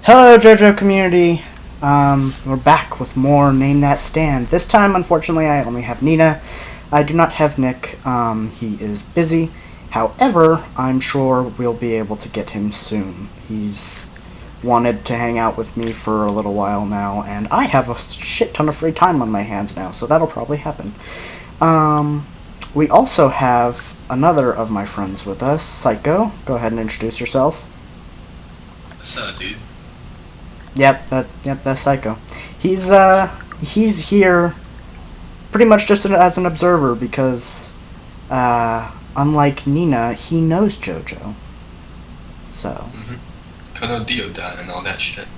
Hello, JoJo community. We're back with more Name That Stand. This time, unfortunately, I only have Nina. I do not have Nick. He is busy. However, I'm sure we'll be able to get him soon. He's wanted to hang out with me for a little while now, and I have a shit ton of free time on my hands now, so that'll probably happen. We also have another of my friends with us, Saikou. Go ahead and introduce yourself. What's up, dude? Yep, that's Saikou. He's here pretty much just as an observer because, unlike Nina, he knows JoJo. So. Kono Diodan and all that shit.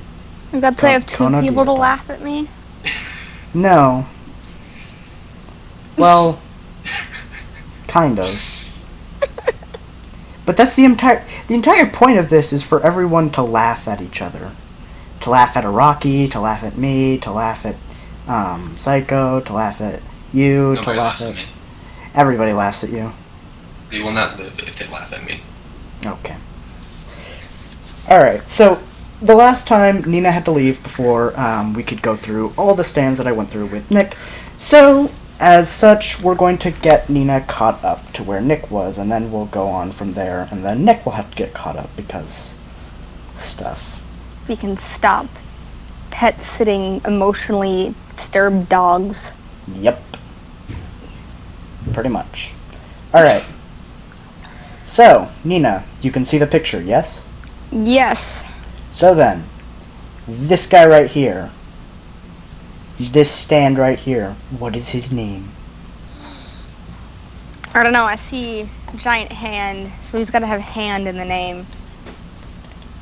I got to have two people to laugh at me. No. Well, kind of. But that's the entire point of this is for everyone to laugh at each other. To laugh at Araki, to laugh at me, to laugh at Saikou, to laugh at you, Nobody to laugh laughs at me. Everybody laughs at you. They will not live if they laugh at me. Okay. Alright, so the last time Nina had to leave before we could go through all the stands that I went through with Nick. So, as such, we're going to get Nina caught up to where Nick was, and then we'll go on from there, and then Nick will have to get caught up because stuff. We can stop pet-sitting emotionally disturbed dogs. Yep. Pretty much. Alright. So, Nina, you can see the picture, yes? Yes. So then, this guy right here, this stand right here, what is his name? I don't know, I see giant hand, so he's got to have hand in the name.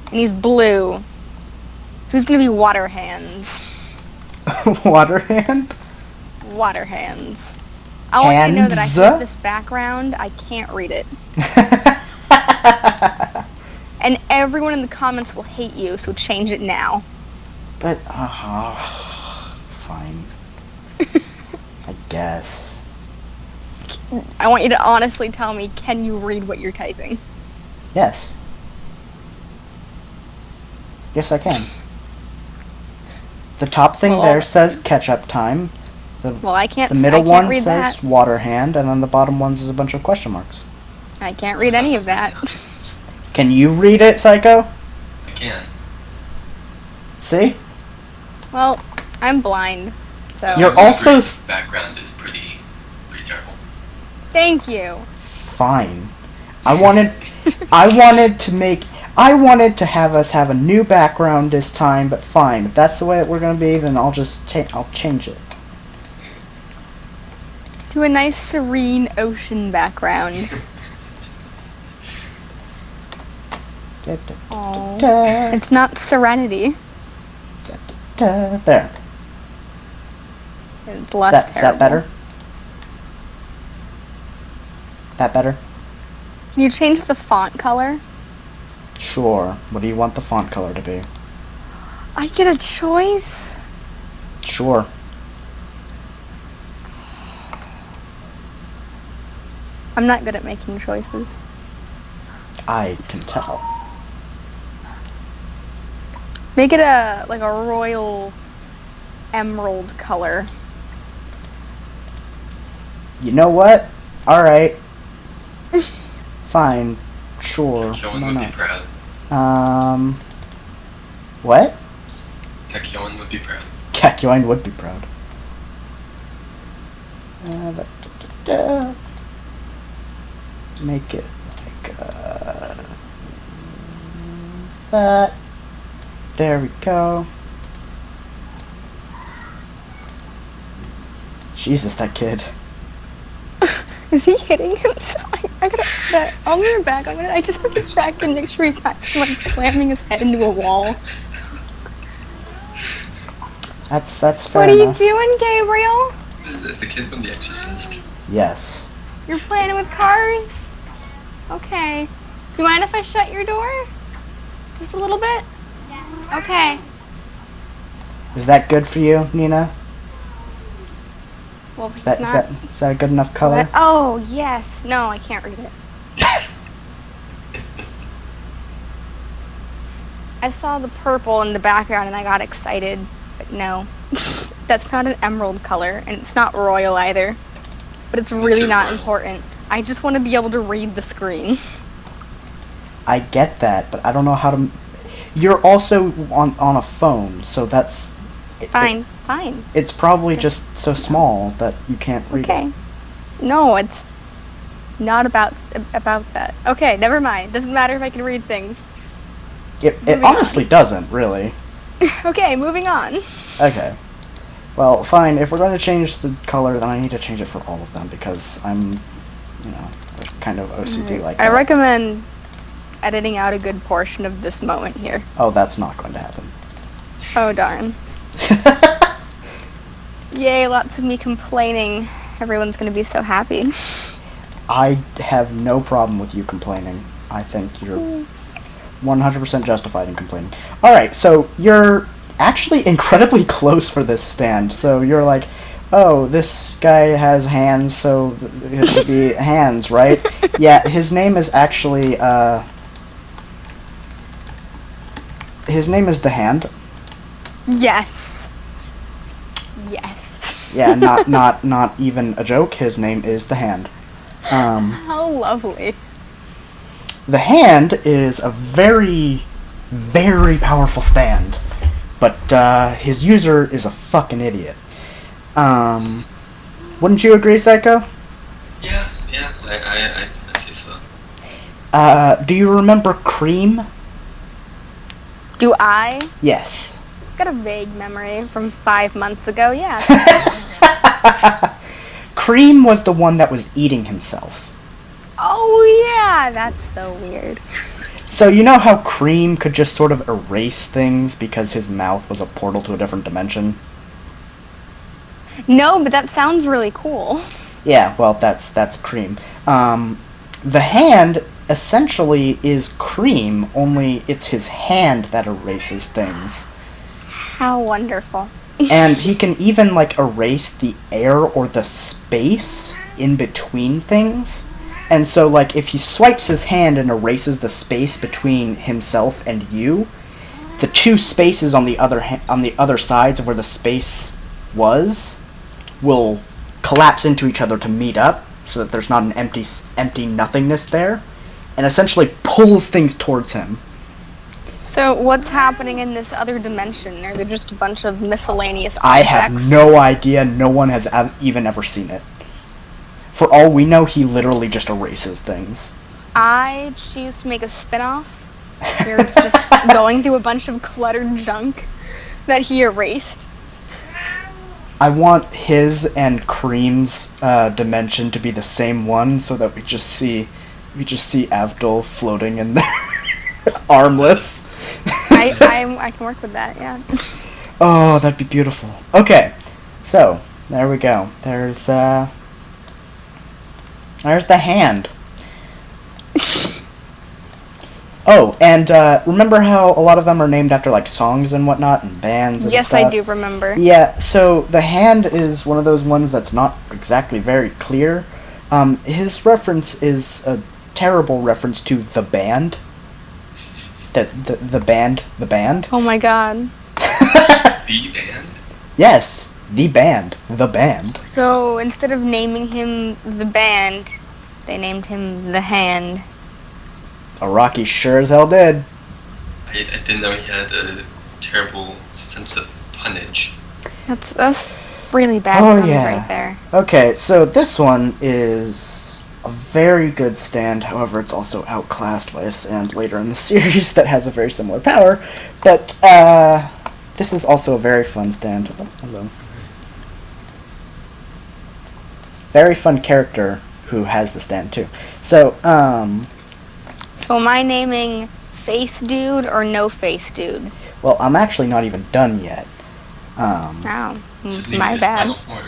And he's blue. So he's going to be Water Hands. Water Hand? Water Hands. I want you to know that I hate this background. I can't read it. And everyone in the comments will hate you, so change it now. But, fine. I guess. I want you to honestly tell me, can you read what you're typing? Yes. Yes, I can. The top thing there says catch-up time. I can't. The middle one read says that. water hand, and then the bottom ones is a bunch of question marks. I can't read any of that. Can you read it, Saikou? I can. See? Well, I'm blind, so. You're also background is pretty terrible. Thank you. Fine. I wanted to have us have a new background this time, but fine. If that's the way that we're gonna be, then I'll change it. To a nice serene ocean background. Oh, it's not Serenity. There. It's less Is that better? That better? Can you change the font color? Sure. What do you want the font color to be? I get a choice? Sure. I'm not good at making choices. I can tell. Make it a royal emerald color. You know what? Alright. Fine. Sure. Takyoan would be proud. What? Takyoan would be proud. Kakyoin would be proud. Make it like that. There we go. Jesus, that kid. Is he hitting himself? I'll be back. I just have to check and make sure he's not slamming his head into a wall. That's fair What are enough. you doing, Gabriel? It's the kid from The Exorcist. Yes. You're playing with cars? Okay. You mind if I shut your door? Just a little bit? Yeah. Okay. Is that good for you, Nina? Well, Is that a good enough color? What? Oh, yes. No, I can't read it. I saw the purple in the background and I got excited, but no. That's not an emerald color, and it's not royal either. But it's really not important. I just want to be able to read the screen. I get that, but I don't know how to... You're also on a phone, so that's... Fine. It's probably just so small that you can't read it. No, it's not about that. Okay, never mind. Doesn't matter if I can read things. It honestly doesn't, really. Okay, moving on. Okay. Well, fine. If we're going to change the color, then I need to change it for all of them, because I'm, kind of OCD like that. I recommend editing out a good portion of this moment here. Oh, that's not going to happen. Oh, darn. Yay, lots of me complaining. Everyone's going to be so happy. I have no problem with you complaining. I think you're 100% justified in complaining. Alright, so you're actually incredibly close for this stand. So you're like, oh, this guy has hands, so it should be hands, right? Yeah, his name is actually, his name is The Hand. Yes. Yeah, not even a joke. His name is The Hand. How lovely. The Hand is a very, very powerful stand, but his user is a fucking idiot. Wouldn't you agree, Saikou? Yeah, I'd say so. Do you remember Cream? Do I? Yes. Got a vague memory from 5 months ago, yeah. Cream was the one that was eating himself. Oh, yeah, that's so weird. So you know how Cream could just sort of erase things because his mouth was a portal to a different dimension? No, but that sounds really cool. Yeah, well, that's Cream. The Hand essentially is Cream, only it's his hand that erases things. How wonderful. And he can even, erase the air or the space in between things. And so, if he swipes his hand and erases the space between himself and you, the two spaces on the other sides of where the space was will collapse into each other to meet up, so that there's not an empty nothingness there, and essentially pulls things towards him. So what's happening in this other dimension? Are there just a bunch of miscellaneous objects? I have no idea. No one has even ever seen it. For all we know, he literally just erases things. I choose to make a spin-off where it's just going through a bunch of cluttered junk that he erased. I want his and Cream's dimension to be the same one, so that we just see Avdol floating in there, armless. I can work with that, yeah. Oh, that'd be beautiful. Okay, so there we go. There's the Hand. Oh, and remember how a lot of them are named after songs and whatnot and bands and yes, stuff? I do remember. Yeah, so The Hand is one of those ones that's not exactly very clear. His reference is a terrible reference to the band. The band. Oh my god. The band? Yes, the band. So instead of naming him the band, they named him the Hand. Araki sure as hell did. I didn't know he had a terrible sense of punnage. That's really bad puns right there. Okay, so this one is a very good stand. However, it's also outclassed by a stand later in the series that has a very similar power. But this is also a very fun stand. Oh, hello. Very fun character who has the stand too. So, So am I naming Face Dude or No Face Dude? well, I'm actually not even done yet. Oh, my His bad. final form.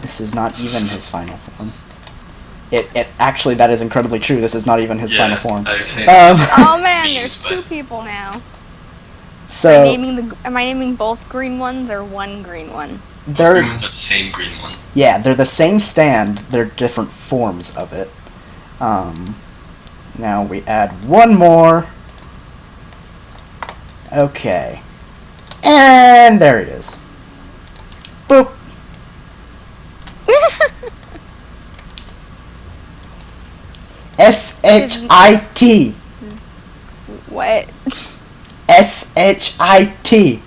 This is not even his final form. It actually, that is incredibly true. This is not even his final form. Oh man, there's two people now. So Am I naming both green ones or one green one? they're The same green one. yeah, they're the same stand. They're different forms of it. Now we add one more. Okay. And there he is. Boop. S-H-I-T. What? S-H-I-T.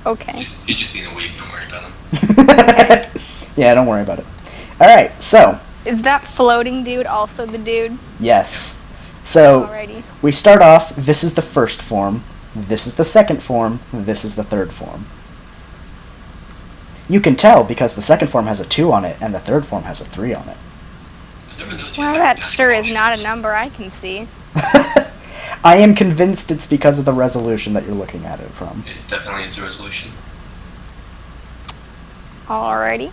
Okay. He's just being a weak, don't worry about him. Yeah, don't worry about it. Alright, so. Is that floating dude also the dude? Yes. So, Alrighty. we start off, this is the first form, this is the second form, this is the third form. You can tell because the second form has a 2 on it and the third form has a 3 on it. Well, that sure is not a number I can see. I am convinced it's because of the resolution that you're looking at it from. It definitely is a resolution. Alrighty.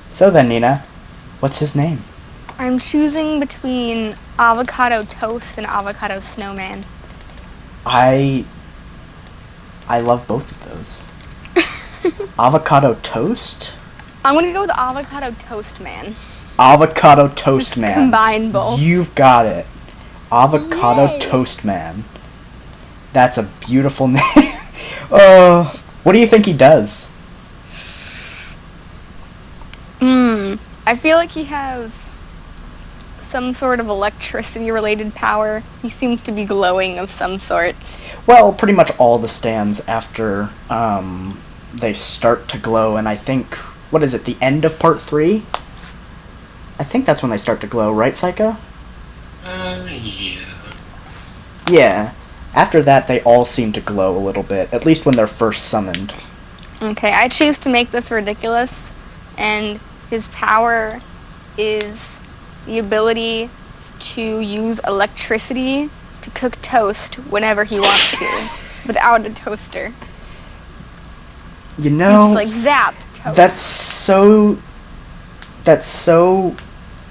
So then, Nina, what's his name? I'm choosing between avocado toast and avocado snowman. I love both of those. Avocado toast? I'm gonna go with avocado toast man. Avocado toast man. Combine both. You've got it. Avocado Yay. toast man. That's a beautiful name. What do you think he does? I feel like he has some sort of electricity-related power. He seems to be glowing of some sort. Well, pretty much all the stands after they start to glow, and I think, what is it, the end of part 3? I think that's when they start to glow, right, Saikou? Yeah. Yeah. After that, they all seem to glow a little bit, at least when they're first summoned. Okay, I choose to make this ridiculous, and his power is the ability to use electricity to cook toast whenever he wants to, without a toaster. You know, Just like zap toast. that's so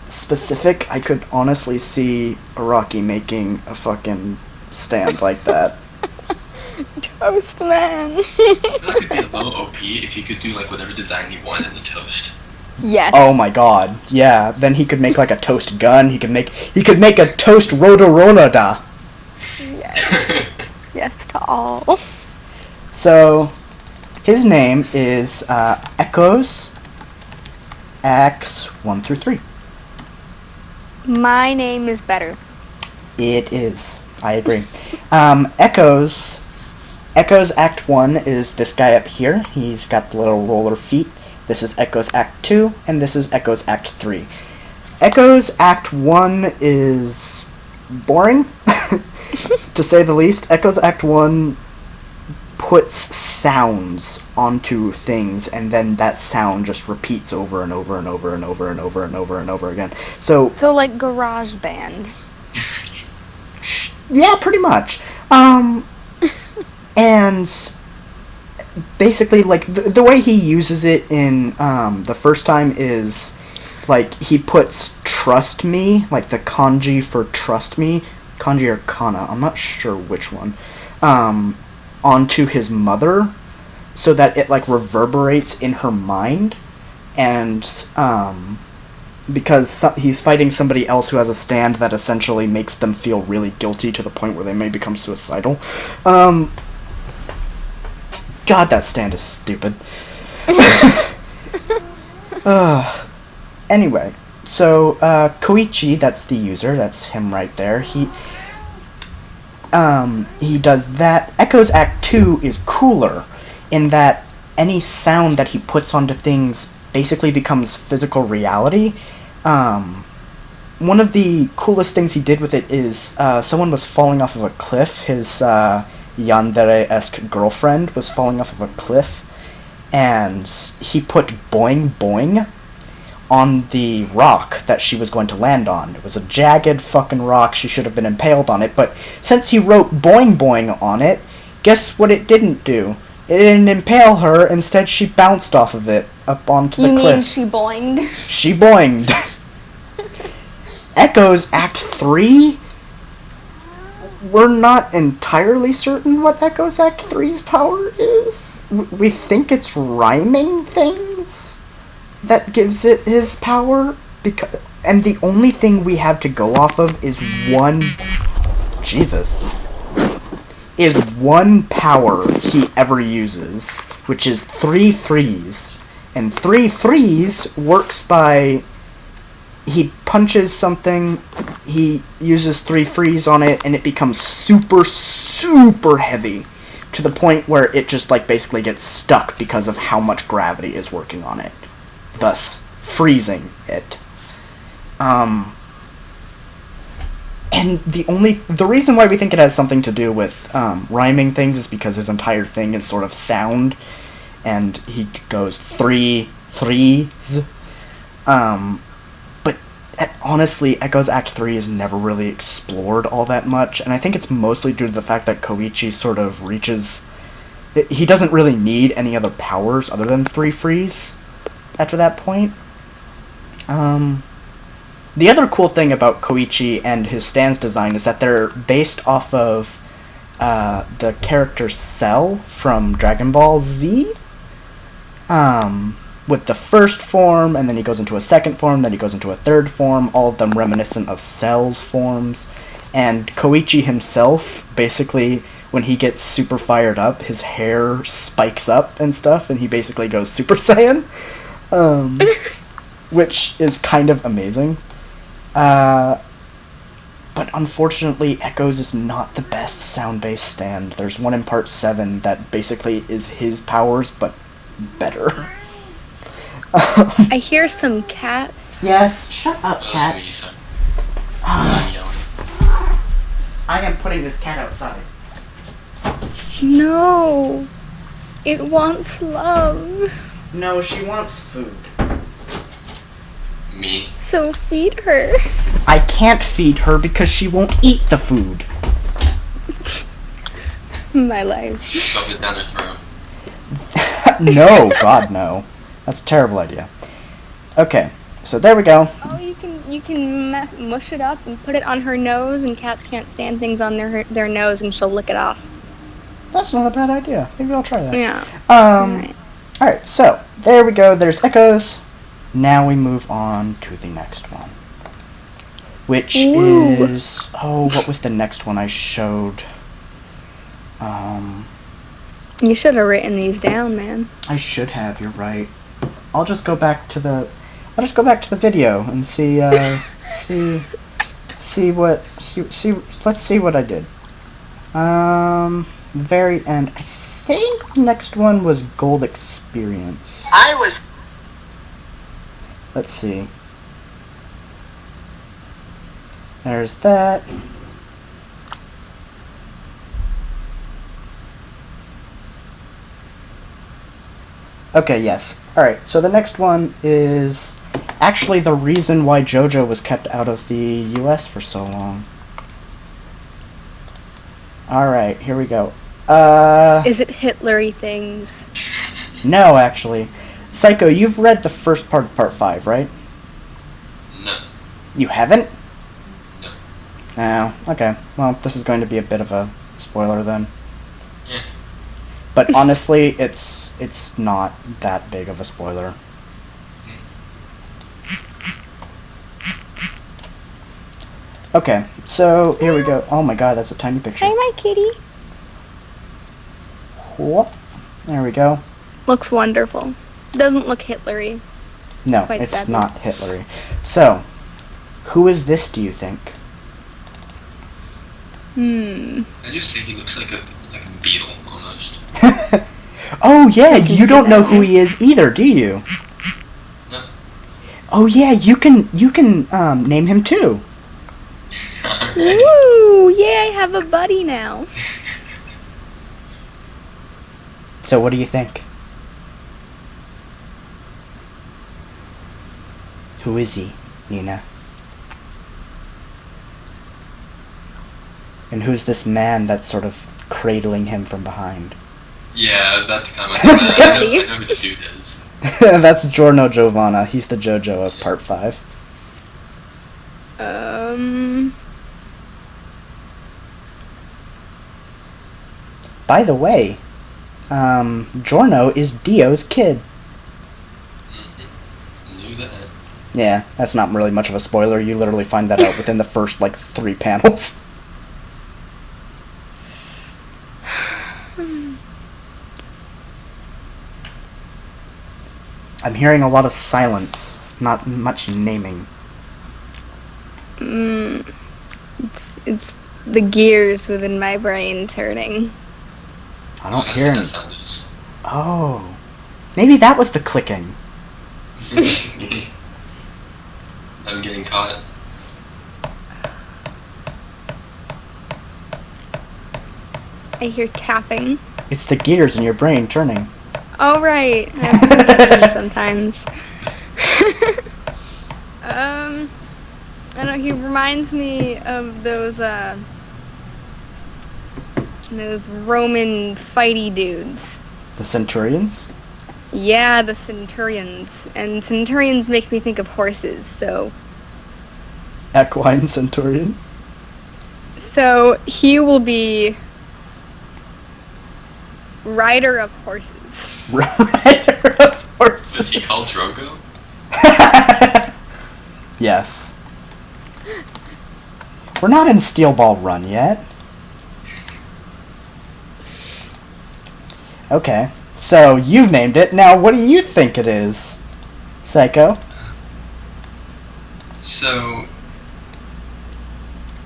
specific. I could honestly see Araki making a fucking stand like that. Toast man. I feel like it'd be a little OP if he could do like whatever design he wanted in the toast. Yes. Oh my god, yeah. Then he could make like a toast gun. He could make a toast Rodoronoda. Yes. Yes to all. So, his name is Echoes Acts 1 through 3. My name is better. It is. I agree. Echoes Act 1 is this guy up here. He's got the little roller feet. This is Echoes Act 2, and this is Echoes Act 3. Echoes Act 1 is boring, to say the least. Echoes Act 1 puts sounds onto things, and then that sound just repeats over and over and over and over and over and over and over again. So like Garage Band. yeah, pretty much. And basically, like, the way he uses it in the first time is, like, he puts trust me, like the kanji for trust me, kanji or kana, I'm not sure which one, onto his mother, so that it, like, reverberates in her mind, and, because he's fighting somebody else who has a stand that essentially makes them feel really guilty to the point where they may become suicidal. God, that stand is stupid. Anyway, so Koichi, that's the user, that's him right there. He does that. Echoes Act 2 is cooler in that any sound that he puts onto things basically becomes physical reality. One of the coolest things he did with it is someone was falling off of a cliff. His yandere-esque girlfriend was falling off of a cliff, and he put boing boing on the rock that she was going to land on. It was a jagged fucking rock. She should have been impaled on it, but since he wrote boing boing on it, guess what it didn't do? It didn't impale her. Instead, she bounced off of it up onto the cliff. You mean she boinged? She boinged. Echoes Act 3? We're not entirely certain what Echoes Act 3's power is. We think it's rhyming things that gives it his power, and the only thing we have to go off of is one... Jesus. is one power he ever uses, which is 3 freeze. And 3 freeze works by... He punches something, he uses 3 freeze on it, and it becomes super, super heavy. To the point where it just, like, basically gets stuck because of how much gravity is working on it. Thus, freezing it. And the reason why we think it has something to do with rhyming things is because his entire thing is sort of sound, and he goes 3 freeze. But honestly, Echo's Act 3 is never really explored all that much, and I think it's mostly due to the fact that Koichi sort of reaches... He doesn't really need any other powers other than 3 freeze after that point. The other cool thing about Koichi and his stands design is that they're based off of the character Cell from Dragon Ball Z. With the first form, and then he goes into a second form, then he goes into a third form, all of them reminiscent of Cell's forms. And Koichi himself, basically, when he gets super fired up, his hair spikes up and stuff, and he basically goes Super Saiyan. Which is kind of amazing. But unfortunately, Echo's is not the best sound-based stand. There's one in Part 7 that basically is his powers, but better. I hear some cats. Yes, shut up, cat. I am putting this cat outside. No. It wants love. No, she wants food. Me. So feed her. I can't feed her because she won't eat the food. My life. Shove it down her throat. No, God, no. That's a terrible idea. Okay, so there we go. Oh, you can mush it up and put it on her nose, and cats can't stand things on their nose, and she'll lick it off. That's not a bad idea. Maybe I'll try that. Yeah. Alright, so there we go. There's Echoes. Now we move on to the next one. Which is... Oh, what was the next one I showed? You should have written these down, man. I should have, you're right. I'll just go back to the video and see let's see what I did. Very end. I think the next one was Gold Experience. Let's see. There's that. Okay, yes. Alright, so the next one is actually the reason why JoJo was kept out of the US for so long. Alright, here we go. Is it Hitlery things? No, actually. Saikou, you've read the first part of Part 5, right? No. You haven't? No. Oh, okay. Well, this is going to be a bit of a spoiler then. Yeah. But honestly, it's not that big of a spoiler. Okay, so here we go. Oh my god, that's a tiny picture. Hi, my kitty. Whoop. There we go. Looks wonderful. Doesn't look Hitlery. No, Quite it's sadly. not Hitlery. So, who is this, do you think? I just think he looks like a beetle almost. Oh yeah, I can you see don't know that, who yeah. he is either, do you? No. Oh yeah, you can name him too. Alright. Woo! Yay, I have a buddy now. So what do you think? Who is he, Nina? And who's this man that's sort of cradling him from behind? Yeah, that's kind of Daddy. I know who the dude is. That's Giorno Giovanna. He's the JoJo of Part 5. By the way, Giorno is Dio's kid. Knew that. Yeah, that's not really much of a spoiler. You literally find that out within the first, 3 panels. I'm hearing a lot of silence, not much naming. It's the gears within my brain turning. I don't That's hear what any. that sound is. Oh. Maybe that was the clicking. I'm getting caught. I hear tapping. It's the gears in your brain turning. Oh, right. I have confusion sometimes. I don't know, he reminds me of those Roman fighty dudes. The Centurions? Yeah, the centurions. And centurions make me think of horses, so... Equine Centurion? So, he will be... rider of horses. Rider of horses. Is he called Drogo? Yes. We're not in Steel Ball Run yet. Okay. So, you've named it. Now, what do you think it is? Saikou? So,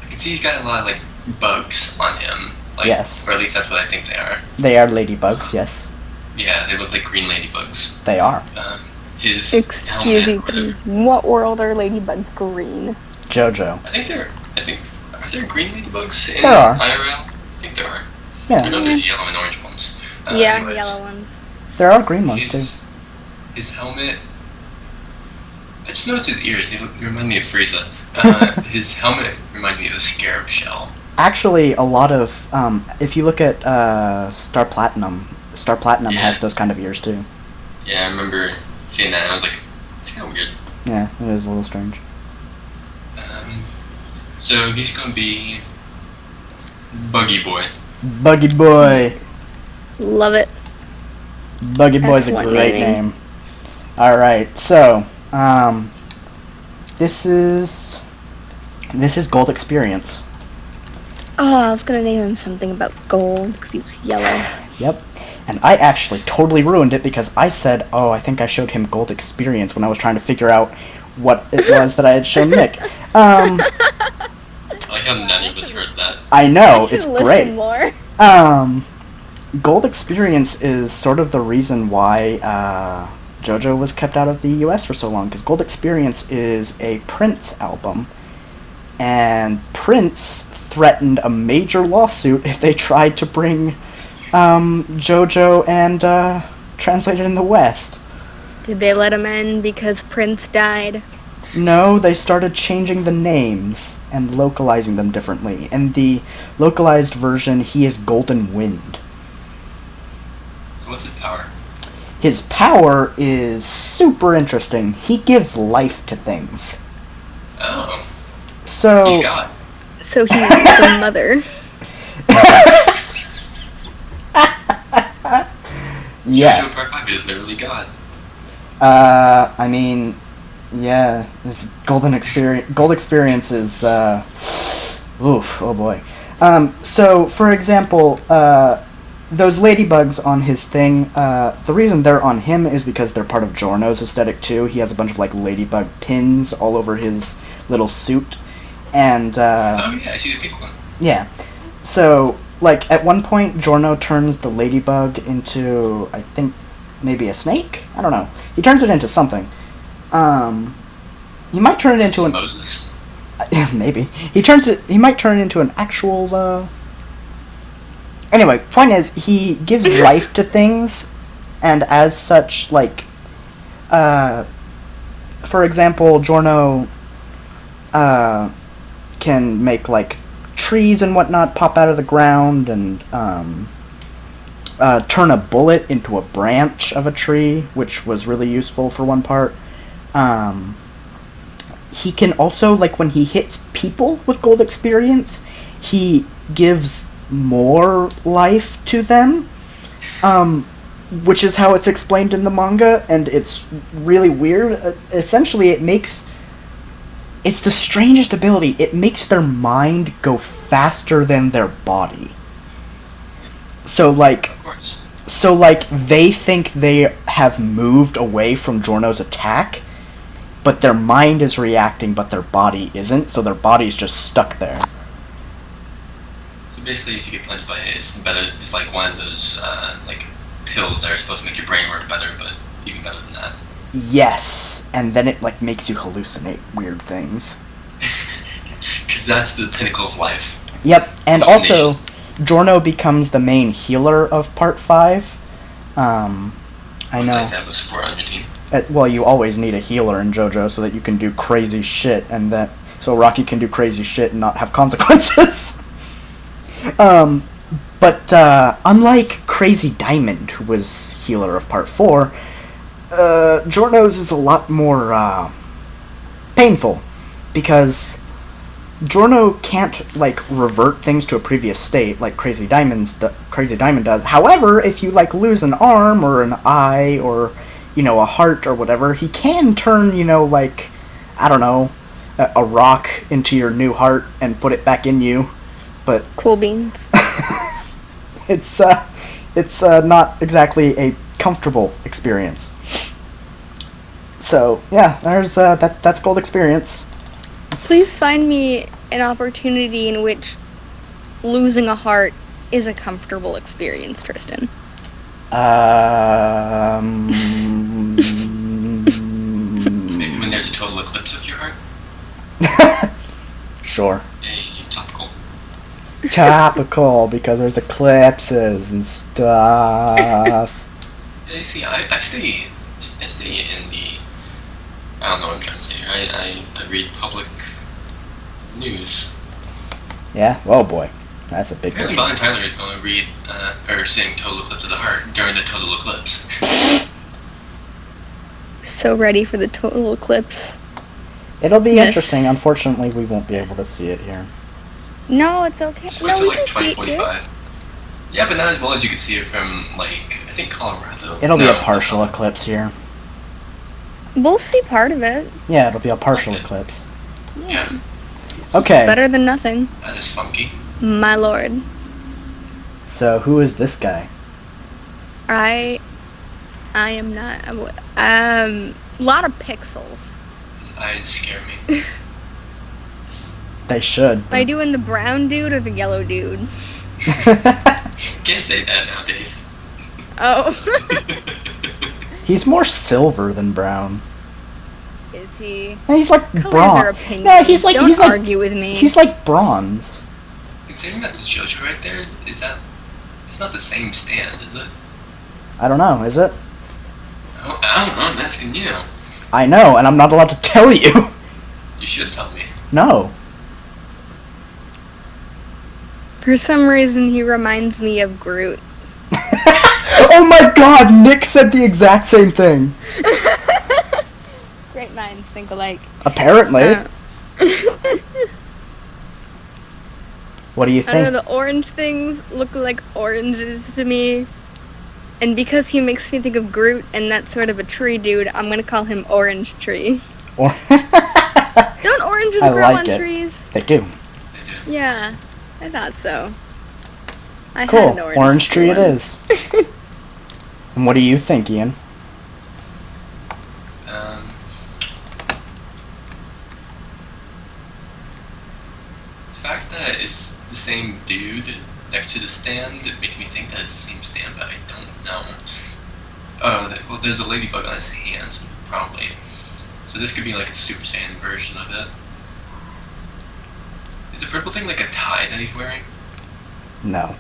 I can see he's got a lot of, like, bugs on him. Like, Yes. Or at least that's what I think they are. They are ladybugs, yes. Yeah, they look like green ladybugs. They are. His Excuse helmet, me, or but in what world are ladybugs green? JoJo. are there green ladybugs in There are. IRL? I think there are. I Yeah. know there's yellow and orange ones. Yeah, Anyways, yellow ones. There are green ones, too. His helmet... I just noticed his ears. They remind me of Frieza. His helmet reminds me of a scarab shell. Actually, a lot of, if you look at Star Platinum Yeah. has those kind of ears, too. Yeah, I remember seeing that and I was like, it's kind of weird. Yeah, it is a little strange. So he's gonna be Buggy Boy. Buggy Boy. Love it. Buggy Boy's a Excellent great naming. name. Alright, so, this is Gold Experience. Oh, I was gonna name him something about gold, because he was yellow. Yep. And I actually totally ruined it because I said, oh, I think I showed him Gold Experience when I was trying to figure out what it was that I had shown Nick. I like how none of us heard that. I know, I should it's listen great. more. Gold Experience is sort of the reason why JoJo was kept out of the US for so long, because Gold Experience is a Prince album, and Prince threatened a major lawsuit if they tried to bring JoJo and translate it in the West. Did they let him in because Prince died? No, they started changing the names and localizing them differently. In the localized version, he is Golden Wind. So what's his power? His power is super interesting. He gives life to things. Oh, So he's God. So he's the mother. JoJo yes. Part 5 is literally God. I mean, yeah. Gold Experience is oof, oh boy. So for example, those ladybugs on his thing, the reason they're on him is because they're part of Giorno's aesthetic too. He has a bunch of like ladybug pins all over his little suit. And Oh yeah, I see the pink one. yeah. So like at one point Giorno turns the ladybug into, I think, maybe a snake? I don't know. He turns it into something. He might turn it into Moses. maybe. He might turn it into an actual Anyway, point is, he gives life to things, and as such, like, for example, Giorno can make, like, trees and whatnot pop out of the ground, and turn a bullet into a branch of a tree, which was really useful for one part. He can also, like, when he hits people with Gold Experience, he gives more life to them, which is how it's explained in the manga, and it's really weird. Essentially, it's the strangest ability. It makes their mind go faster than their body. So, like, Of course. they think they have moved away from Giorno's attack, but their mind is reacting, but their body isn't, so their body's just stuck there. So basically, if you get punched by it, it's better. It's like one of those like pills that are supposed to make your brain work better, but even better than that. Yes, and then it like makes you hallucinate weird things. Because that's the pinnacle of life. Yep, and also Giorno becomes the main healer of Part 5. I know. Nice to have a support on your team. Well, you always need a healer in JoJo so that you can do crazy shit, and that so Rocky can do crazy shit and not have consequences. But unlike Crazy Diamond, who was healer of Part 4, Giorno's is a lot more painful, because Giorno can't like revert things to a previous state like Crazy Diamond does. However, if you like lose an arm or an eye or a heart or whatever, he can turn like I don't know a rock into your new heart and put it back in you. But cool beans. it's not exactly a comfortable experience. So yeah, there's that's Gold Experience. Please find me an opportunity in which losing a heart is a comfortable experience, Tristan. Maybe when there's a total eclipse of your heart. Sure. Yeah, topical. Topical, because there's eclipses and stuff. Yeah, you see, I stay in the. I don't know what I'm trying to say. I read public news. Yeah? Oh boy. That's a big Apparently one. Bob Tyler is going to read, or sing Total Eclipse of the Heart during the total eclipse. So ready for the total eclipse. It'll be interesting. Unfortunately, we won't be able to see it here. No, it's okay. Just No, wait till we like can see it here. 2045. Yeah, but not as well as you can see it from, like, I think Colorado. It'll be a partial eclipse here. We'll see part of it. Yeah, it'll be a partial eclipse. Yeah. Okay. Better than nothing. That is funky. My lord. So, who is this guy? I am not. A lot of pixels. His eyes scare me. They should. Am I doing the brown dude or the yellow dude? Can't say that nowadays. Oh. He's more silver than brown. Is he? No, he's like Colors are bronze. opinions. No, he's like Don't he's like argue with me. He's like bronze. Considering that's a JoJo right there, is that... It's not the same stand, is it? I don't know, is it? I don't know, I'm asking you. I know, and I'm not allowed to tell you. You should tell me. No. For some reason, he reminds me of Groot. Oh my god, Nick said the exact same thing. Great minds think alike. Apparently. What do you I don't think? know, the orange things look like oranges to me. And because he makes me think of Groot and that's sort of a tree dude, I'm gonna call him Orange Tree. Or Don't oranges I grow like on it. trees? They do. They do. Yeah, I thought so. I Cool. had an Orange tree it once. is. And what do you think, Ian? The fact that it's the same dude next to the stand, it makes me think that it's the same stand, but I don't know. Well, there's a ladybug on his hands, probably. So this could be like a Super Saiyan version of it. Is the purple thing like a tie that he's wearing? No.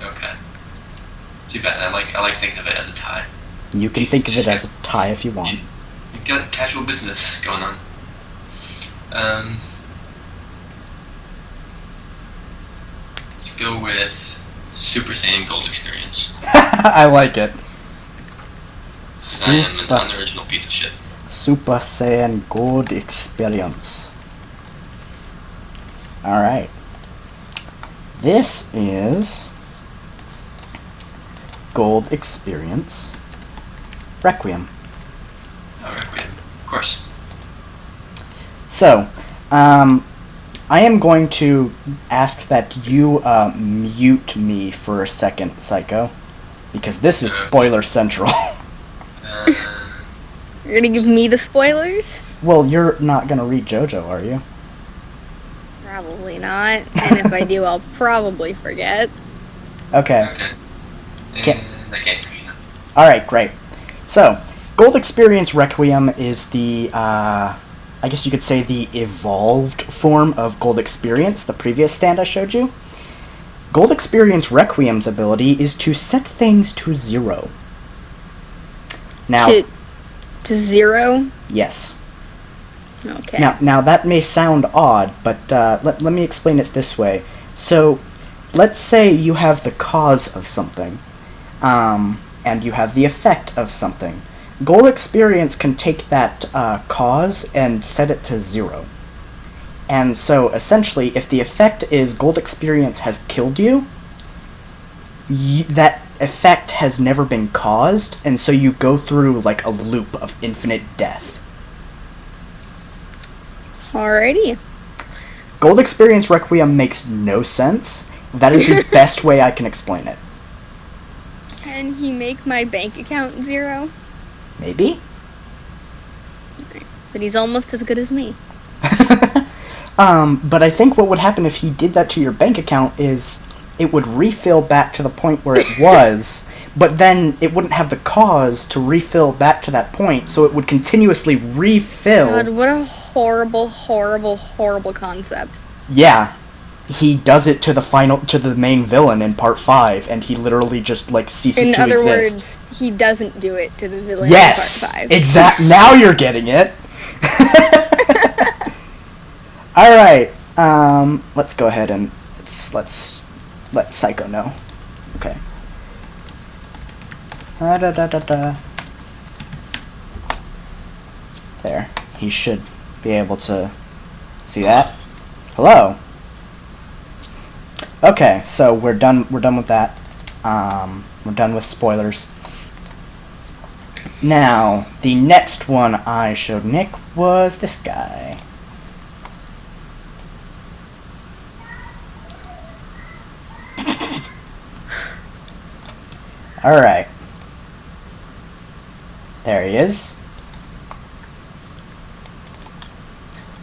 Okay. Too bad. I like thinking of it as a tie. You can think of it as a tie if you want. You've got casual business going on. Let's go with Super Saiyan Gold Experience. I like it. I am an unoriginal piece of shit. Super Saiyan Gold Experience. Alright. This is Gold Experience Requiem. Oh, Requiem. Of course. So, I am going to ask that you mute me for a second, Saikou. Because this is spoiler central. You're gonna give me the spoilers? Well, you're not gonna read JoJo, are you? Probably not. And if I do, I'll probably forget. Okay. And I can't read them. Alright, great. So, Gold Experience Requiem is the, I guess you could say the evolved form of Gold Experience, the previous stand I showed you. Gold Experience Requiem's ability is to set things to 0. Now, to 0? yes. Okay. Now that may sound odd, but let me explain it this way. So, let's say you have the cause of something, and you have the effect of something. Gold Experience can take that cause and set it to 0. And so, essentially, if the effect is Gold Experience has killed you, that effect has never been caused, and so you go through, like, a loop of infinite death. Alrighty. Gold Experience Requiem makes no sense. That is the best way I can explain it. Can he make my bank account 0? Maybe? But he's almost as good as me. But I think what would happen if he did that to your bank account is it would refill back to the point where it was, but then it wouldn't have the cause to refill back to that point, so it would continuously refill. God, what a horrible, horrible, horrible concept. Yeah. He does it to the main villain in part 5, and he literally just, like, ceases to exist. In other words, he doesn't do it to the villain yes, in part 5. Exactly. Now you're getting it. Alright, let's go ahead and let's let Saikou know. Okay. There. He should be able to see that. Hello. Okay, so we're done with that. We're done with spoilers. Now, the next one I showed Nick was this guy. Alright. There he is.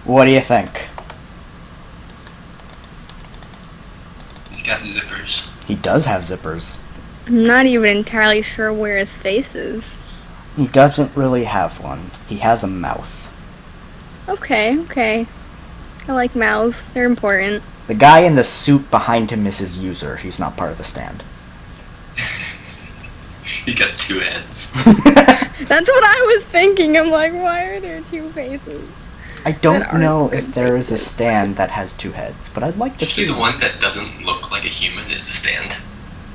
What do you think? He's got zippers. He does have zippers. I'm not even entirely sure where his face is. He doesn't really have one. He has a mouth. Okay. I like mouths. They're important. The guy in the suit behind him is his user. He's not part of the stand. He's got 2 heads. That's what I was thinking. I'm like, why are there 2 faces? I don't know if there is a stand that has 2 heads, but I'd like to see Usually the one that doesn't look like a human is the stand.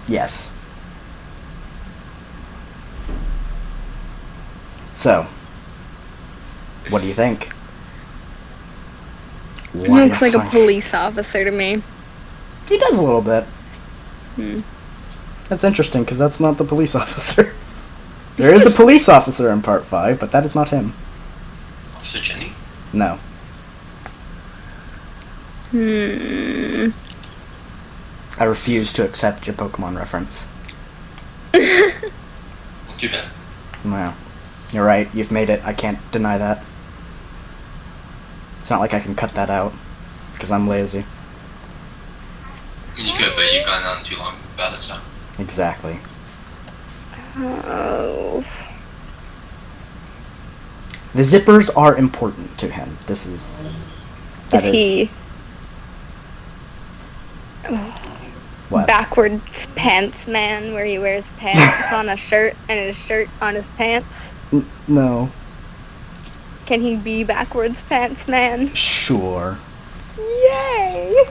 Yes. So, what do you think? He looks like a police officer to me. He does a little bit. Hmm. That's interesting, because that's not the police officer. There is a police officer in part 5, but that is not him. Officer Jenny? No. I refuse to accept your Pokemon reference. Not too bad. Well, you're right. You've made it. I can't deny that. It's not like I can cut that out, because I'm lazy. I mean, you could, but you've gone on too long about it, so. Exactly. Oh. The zippers are important to him. This is... Is he... What? Backwards pants man, where he wears pants on a shirt and his shirt on his pants? No. Can he be backwards pants man? Sure. Yay!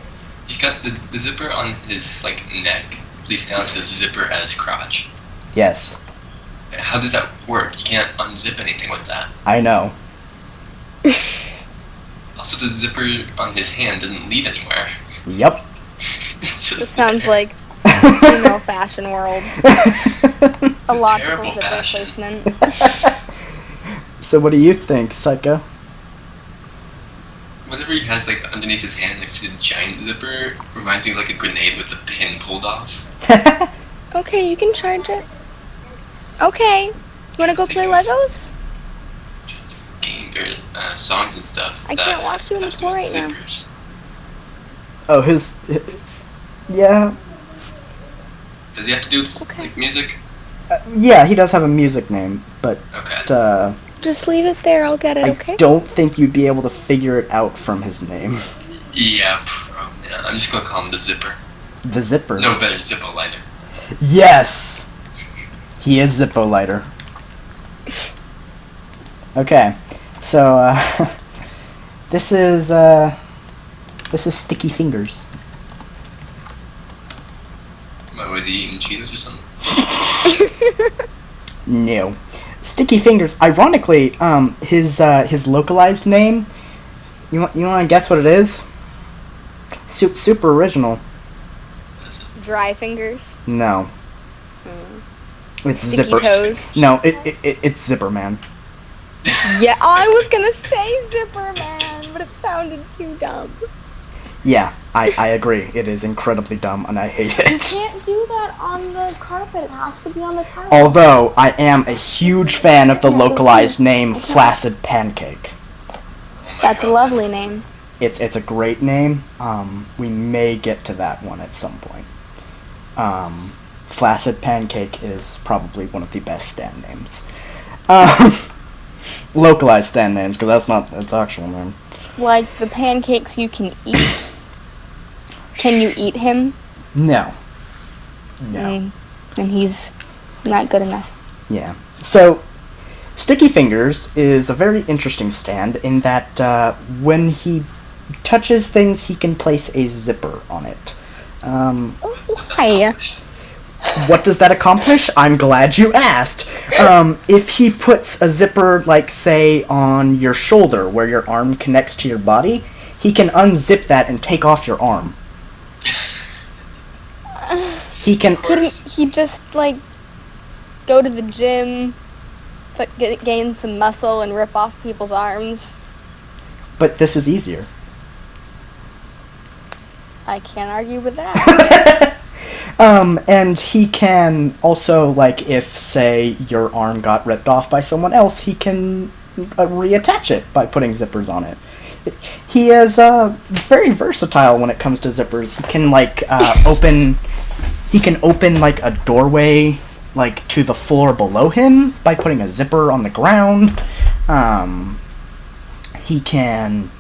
He's got the zipper on his, like, neck, leads down to the zipper at his crotch. Yes. How does that work? You can't unzip anything with that. I know. Also, the zipper on his hand doesn't lead anywhere. Yep. It's just This sounds there. like female fashion world. A lot of terrible zipper fashion. placement. So what do you think, Saikou? Whatever he has, like, underneath his hand next to the giant zipper reminds me of, like, a grenade with the pin pulled off. Okay, you can charge it. Okay. You wanna go play Legos? Game or songs and stuff. I can't watch you in the pool right now. Oh, yeah. Does he have to do with like music? Yeah, he does have a music name, but just leave it there. I'll get it. Okay. I don't think you'd be able to figure it out from his name. Yeah, I'm just gonna call him the Zipper. The Zipper. No better, Zippo Lighter. Yes, he is Zippo Lighter. Okay, so this is Sticky Fingers. Was he eating Cheetos or something? No. Sticky Fingers. Ironically, his localized name. You want to guess what it is? Super original. Dry Fingers. No. It's Sticky Zipper. Toes. No, it's Zipper Man. Yeah, I was gonna say Zipper Man, but it sounded too dumb. Yeah, I agree. It is incredibly dumb, and I hate it. You can't do that on the carpet. It has to be on the tile. Although, I am a huge fan of the localized name Flaccid Pancake. That's a lovely name. It's a great name. We may get to that one at some point. Flaccid Pancake is probably one of the best stand names. Localized stand names, because that's not its actual name. Like the pancakes you can eat. Can you eat him? No. And he's not good enough. Yeah. So, Sticky Fingers is a very interesting stand in that when he touches things, he can place a zipper on it. Why? What does that accomplish? I'm glad you asked. If he puts a zipper, like, say, on your shoulder, where your arm connects to your body, he can unzip that and take off your arm. He can... Couldn't he just, like, go to the gym, gain some muscle, and rip off people's arms? But this is easier. I can't argue with that. And he can also, like, if, say, your arm got ripped off by someone else, he can reattach it by putting zippers on it. He is very versatile when it comes to zippers. He can, like, open, like, a doorway, like, to the floor below him by putting a zipper on the ground. He can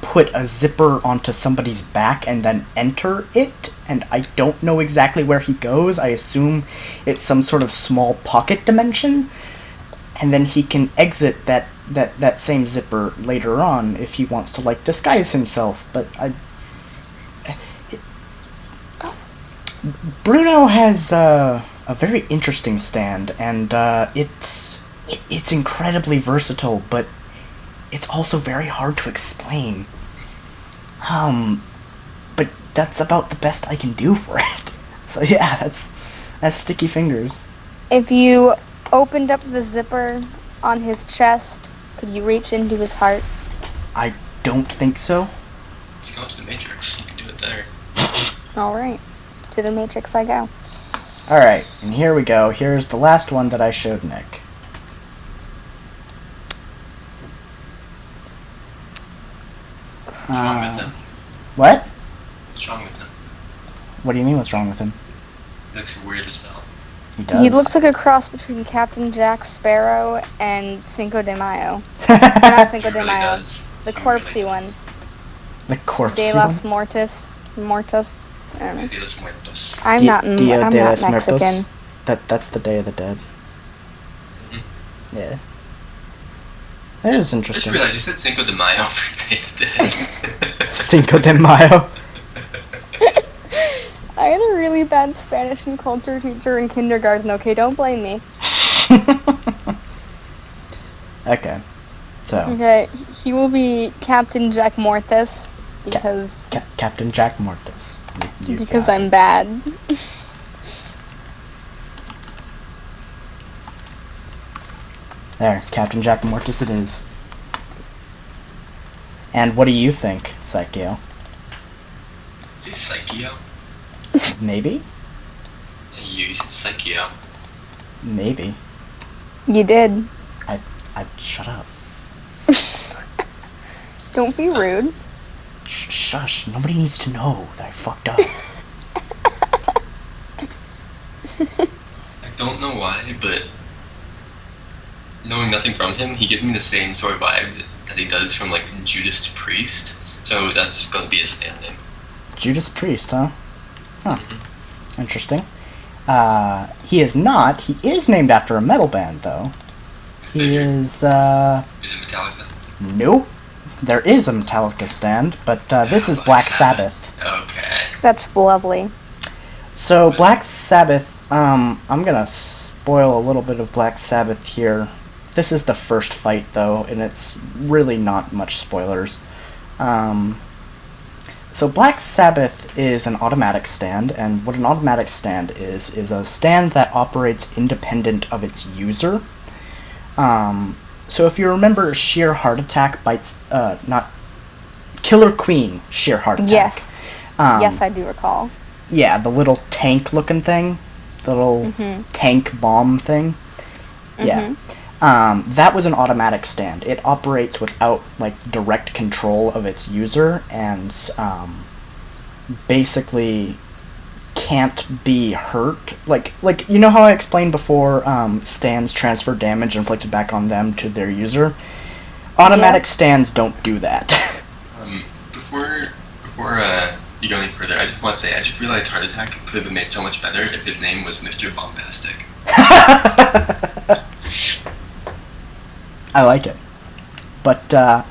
put a zipper onto somebody's back and then enter it, and I don't know exactly where he goes. I assume it's some sort of small pocket dimension, and then he can exit that same zipper later on if he wants to, like, disguise himself. But Bruno has a very interesting stand, and it's incredibly versatile, but it's also very hard to explain. But that's about the best I can do for it. So yeah, that's Sticky Fingers. If you opened up the zipper on his chest, could you reach into his heart? I don't think so. If you go to the Matrix, you can do it there. Alright. To the Matrix I go. Alright, and here we go. Here's the last one that I showed Nick. What's wrong with him? What? What's wrong with him? What do you mean, what's wrong with him? He looks weird as hell. He does. He looks like a cross between Captain Jack Sparrow and Cinco de Mayo. Not Cinco de He really Mayo. does. The He corpsey really- one. The corpse. De los Mortis. Mortis. I don't know. De los Muertos. I'm not Mexican. That's the Day of the Dead. Mm-hmm. Yeah. That is I just interesting. realized you said Cinco de Mayo for Day of the Dead. Cinco de Mayo. I had a really bad Spanish and culture teacher in kindergarten, okay? Don't blame me. Okay. So. Okay, he will be Captain Jack Mortis because Captain Jack Mortis. You because got it. I'm bad. There, Captain Jack Mortis it is. And what do you think, Saikou? Is he Saikou? Maybe? You said Saikou. Maybe. You did. I shut up. Don't be rude. Shush. Nobody needs to know that I fucked up. I don't know why, but knowing nothing from him, he gives me the same sort of vibe that he does from, like, Judas Priest. So that's gonna be his stand name. Judas Priest, huh? Huh. Mm-hmm. Interesting. He is not. He is named after a metal band, though. He is, Is it Metallica? Nope. There is a Metallica stand, but this is Black Sabbath. Okay. That's lovely. So, Black Sabbath, I'm gonna spoil a little bit of Black Sabbath here. This is the first fight, though, and it's really not much spoilers. So Black Sabbath is an automatic stand, and what an automatic stand is a stand that operates independent of its user. So if you remember Sheer Heart Attack bites, not Killer Queen Sheer Heart Attack. Yes. Yes, I do recall. Yeah, the little tank-looking thing, the little tank bomb thing. Yeah. That was an automatic stand. It operates without, like, direct control of its user, and basically can't be hurt. Like you know how I explained before, stands transfer damage inflicted back on them to their user? Automatic stands don't do that. Before you go any further, I just want to say, I just realized Heart Attack could have been made so much better if his name was Mr. Bombastic. I like it. But,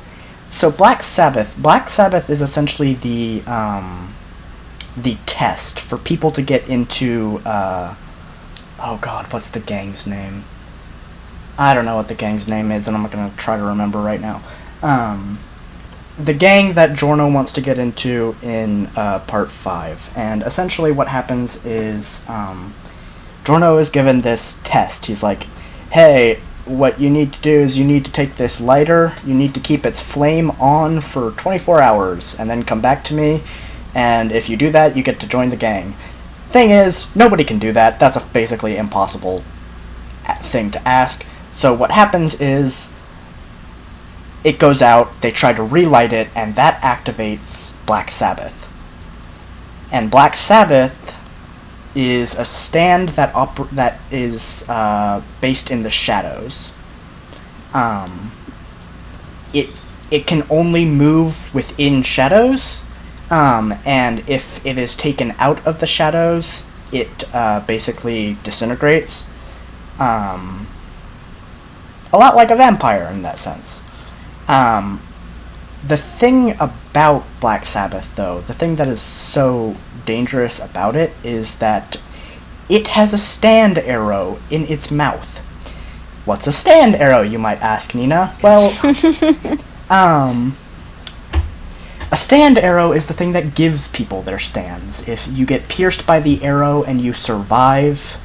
so Black Sabbath is essentially the test for people to get into, oh god, what's the gang's name? I don't know what the gang's name is, and I'm not going to try to remember right now. The gang that Giorno wants to get into in, part 5. And essentially what happens is, Giorno is given this test. He's like, hey, what you need to do is you need to take this lighter, you need to keep its flame on for 24 hours, and then come back to me, and if you do that, you get to join the gang. Thing is, nobody can do that. That's a basically impossible thing to ask. So what happens is, it goes out, they try to relight it, and that activates Black Sabbath. And Black Sabbath is a stand that is based in the shadows. It can only move within shadows, and if it is taken out of the shadows, it basically disintegrates. A lot like a vampire in that sense. The thing about Black Sabbath, though, the thing that is so dangerous about it is that it has a stand arrow in its mouth. What's a stand arrow, you might ask, Nina? Well, a stand arrow is the thing that gives people their stands. If you get pierced by the arrow and you survive,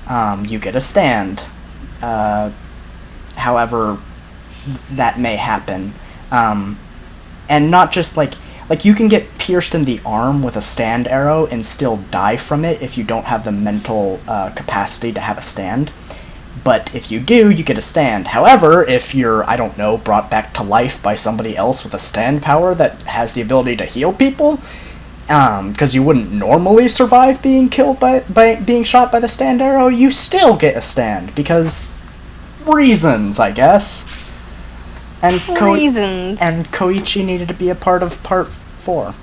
you get a stand. However, that may happen. And not just like you can get pierced in the arm with a stand arrow and still die from it if you don't have the mental capacity to have a stand. But if you do, you get a stand. However, if you're, I don't know, brought back to life by somebody else with a stand power that has the ability to heal people, because you wouldn't normally survive being killed by being shot by the stand arrow, you still get a stand, because reasons, I guess. And Reasons. And Koichi needed to be a part of part 4.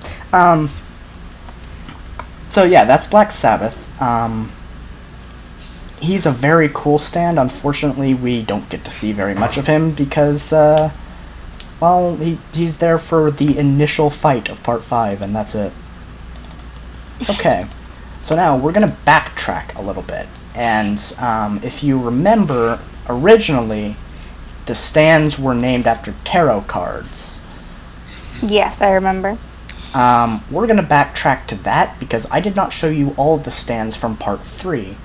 So yeah, that's Black Sabbath. He's a very cool stand. Unfortunately, we don't get to see very much of him because, well, he's there for the initial fight of part 5, and that's it. Okay, so now we're gonna backtrack a little bit. And if you remember, originally, the stands were named after tarot cards. Yes, I remember. We're going to backtrack to that because I did not show you all of the stands from part 3,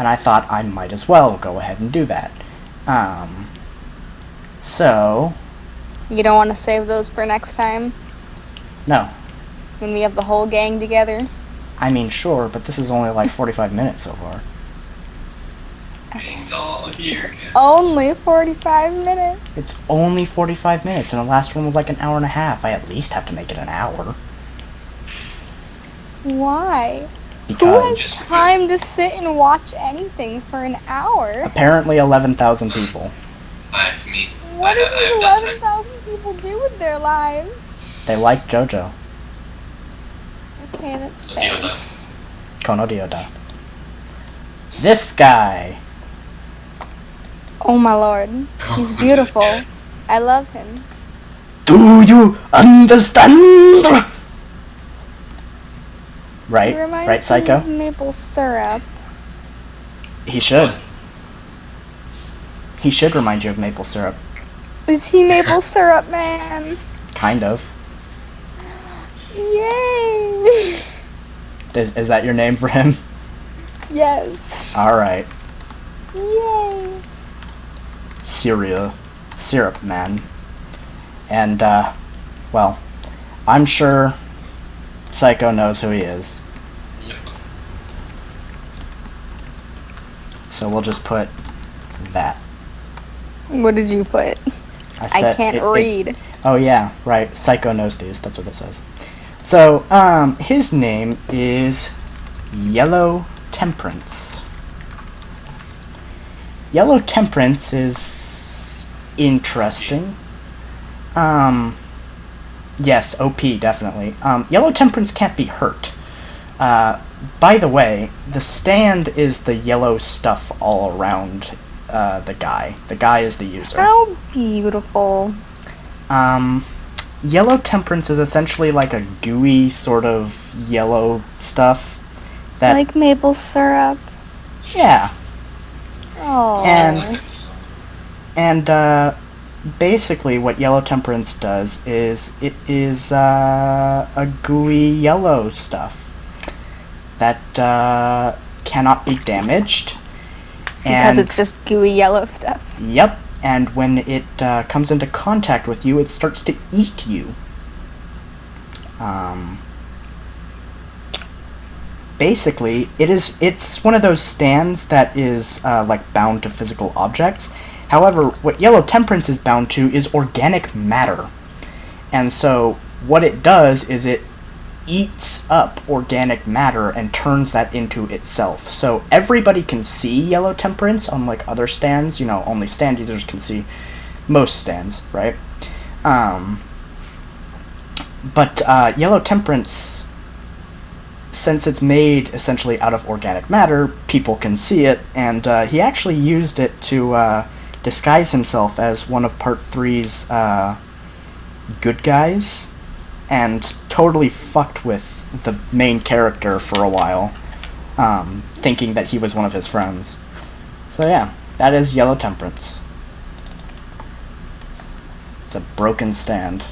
and I thought I might as well go ahead and do that. So... You don't want to save those for next time? No. When we have the whole gang together? I mean, sure, but this is only like 45 minutes so far. Ring's all here. Guys. Only 45 minutes. It's only 45 minutes, and the last one was like an hour and a half. I at least have to make it an hour. Why? Who Because has time to sit and watch anything for an hour? apparently 11,000 people. Me. What I do have that time. 11,000 people do with their lives? They like JoJo. Okay, that's So fair. Yoda. Kono Dioda. This guy. Oh my lord. Oh, He's this beautiful. guy. I love him. Do you understand? Right? He reminds Right, me Saikou? of maple syrup. He should. He should remind you of maple syrup. Is he maple syrup man? Kind of. Yay! Is that your name for him? Yes. Alright. Yay. Syrup man. And, well, I'm sure Saikou knows who he is. Yep. So we'll just put that. What did you put? I can't read. Oh yeah, right. Saikou knows these. That's what it says. So, his name is Yellow Temperance. Yellow Temperance is interesting. Yes, OP, definitely. Yellow Temperance can't be hurt. By the way, the stand is the yellow stuff all around the guy. The guy is the user. How beautiful. Yellow Temperance is essentially like a gooey sort of yellow stuff. That, Like maple syrup. yeah. Oh. And basically what Yellow Temperance does is it is a gooey yellow stuff that cannot be damaged. Because it's just gooey yellow stuff. Yep, and when it comes into contact with you, it starts to eat you. Basically, it's one of those stands that is like bound to physical objects. However, what Yellow Temperance is bound to is organic matter. And so what it does is it eats up organic matter and turns that into itself. So everybody can see Yellow Temperance, unlike other stands. You know, only stand users can see most stands, right? But Yellow Temperance, since it's made essentially out of organic matter, people can see it, and he actually used it to disguise himself as one of Part 3's good guys, and totally fucked with the main character for a while, thinking that he was one of his friends. So yeah, that is Yellow Temperance. It's a broken stand.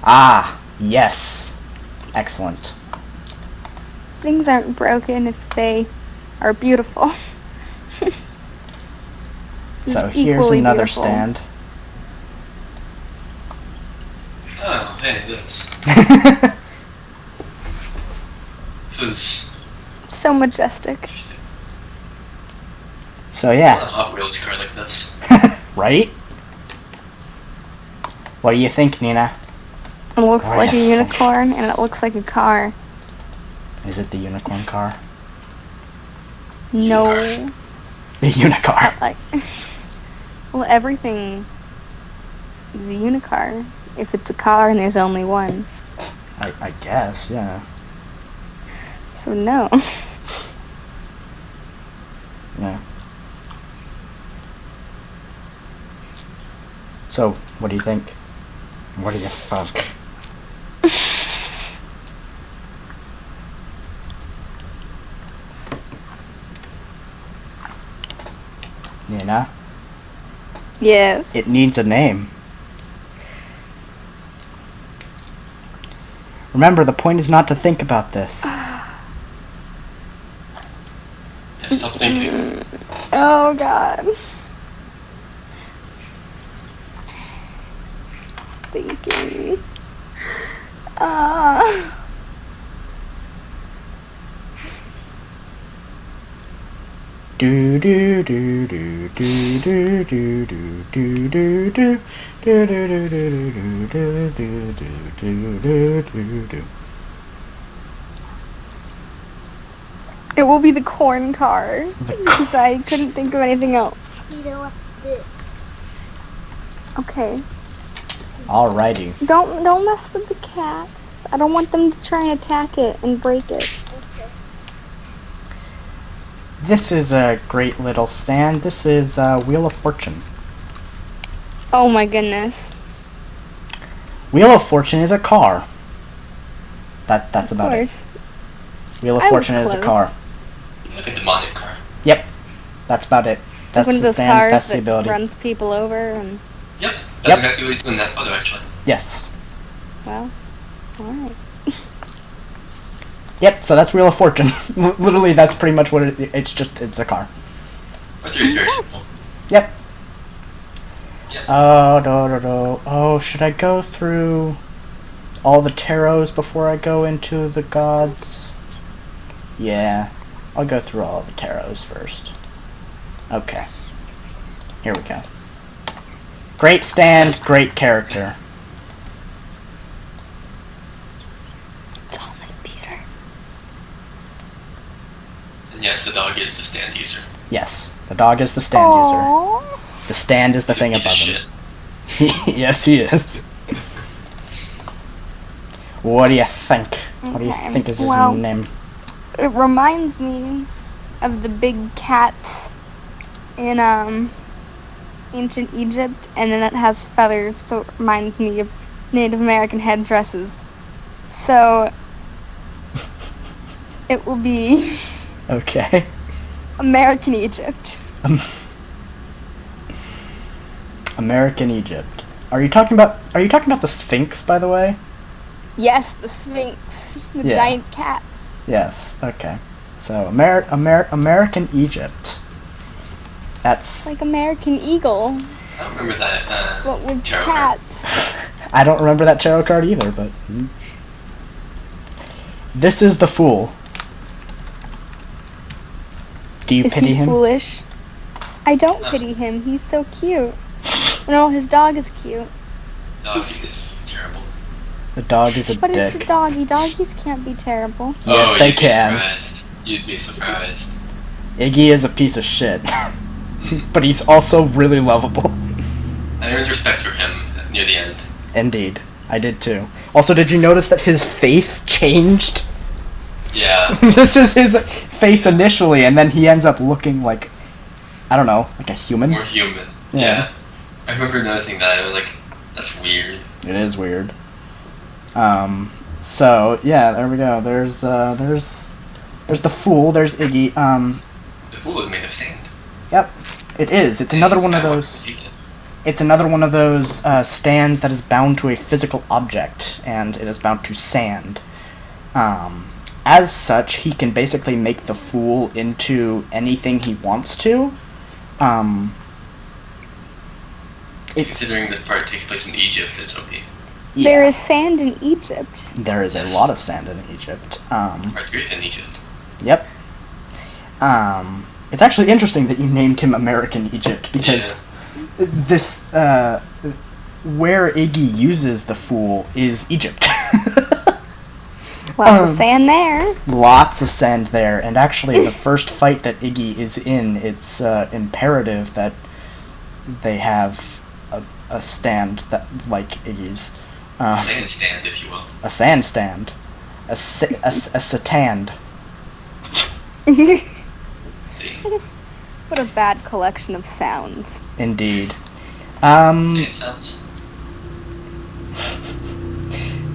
Ah, yes. Excellent. Things aren't broken if they are beautiful. So It's here's equally another beautiful. stand. Oh, hey, this. This So majestic. So a yeah, Hot Wheels car like this. right? What do you think, Nina? It looks Oh, like yeah. a unicorn and it looks like a car. Is it the unicorn car? No. The unicorn. Like, well, everything is a unicar. If it's a car and there's only one. I guess, yeah. So no. Yeah. So, what do you think? What do you think? Nina? Yes. It needs a name. Remember, the point is not to think about this. Yeah, stop thinking. Oh god. Thinking. Do do do do do do do do do do do. Do do do do do do do do do do do. It will be the corn car because I couldn't think of anything else. You know what this? Okay. Alrighty. Don't mess with the cat. I don't want them to try and attack it and break it. Okay. This is a great little stand. This is Wheel of Fortune. Oh my goodness. Wheel of Fortune is a car. That's about it. Wheel of I was Fortune is a close. car. Like a demonic car. Yep. That's about it. That's One of the those stand. cars That's the that ability. runs people over and Yep. Yep. That's exactly what he's doing in that photo, actually. Yes. well, alright. Yep. So that's Wheel of Fortune. Literally, that's pretty much what it's a car. Our theory is very simple. Yep. Yep. Oh, should I go through all the tarots before I go into the gods? Yeah, I'll go through all the tarots first. Okay. Here we go. Great stand, great character. Tom and Peter. And yes, the dog is the stand user. Yes, the dog is the stand user. The stand is the thing He's a above shit. him. Yes, he is. What do you think? What do you Okay, think is his well- name? It reminds me of the big cats in ancient Egypt, and then it has feathers, so it reminds me of Native American headdresses. So it will be Okay. American Egypt. American Egypt. Are you talking about the Sphinx, by the way? Yes, the Sphinx, the Yeah. giant cats. Yes. Okay. So American Egypt. That's Like American Eagle, I don't remember that. but with Tarot card. cats. I don't remember that tarot card either, but this is the Fool. Do you Is pity he him? foolish? I don't No. pity him. He's so cute. No, his dog is cute. Dog is terrible. The dog is a But it's a dick. doggy. Doggies can't be terrible. Yes, Oh, they you'd be can. surprised. You'd be surprised. Iggy is a piece of shit, but he's also really lovable. I earned respect for him near the end. Indeed, I did too. Also, did you notice that his face changed? Yeah. This is his face initially, and then he ends up looking like, I don't know, like a human. More human. Yeah. Yeah. I remember noticing that. I was like, that's weird. It is weird. So yeah, there we go. There's the Fool. There's Iggy. The fool is made of sand. Yep, it is. It's another one of those. It's another one of those stands that is bound to a physical object, and it is bound to sand. As such, he can basically make the Fool into anything he wants to. It's Considering this part takes place in Egypt, it's okay. yeah, There is sand in Egypt. there is a lot of sand in Egypt. Part 3 is in Egypt. Yep. It's actually interesting that you named him American Egypt because this where Iggy uses the Fool is Egypt. Lots of sand there. Lots of sand there, and actually the first fight that Iggy is in, it's imperative that they have a stand that like Iggy's. Sand stand, if you will. A sand stand. A satand. See? What a bad collection of sounds. Indeed. Sand sounds.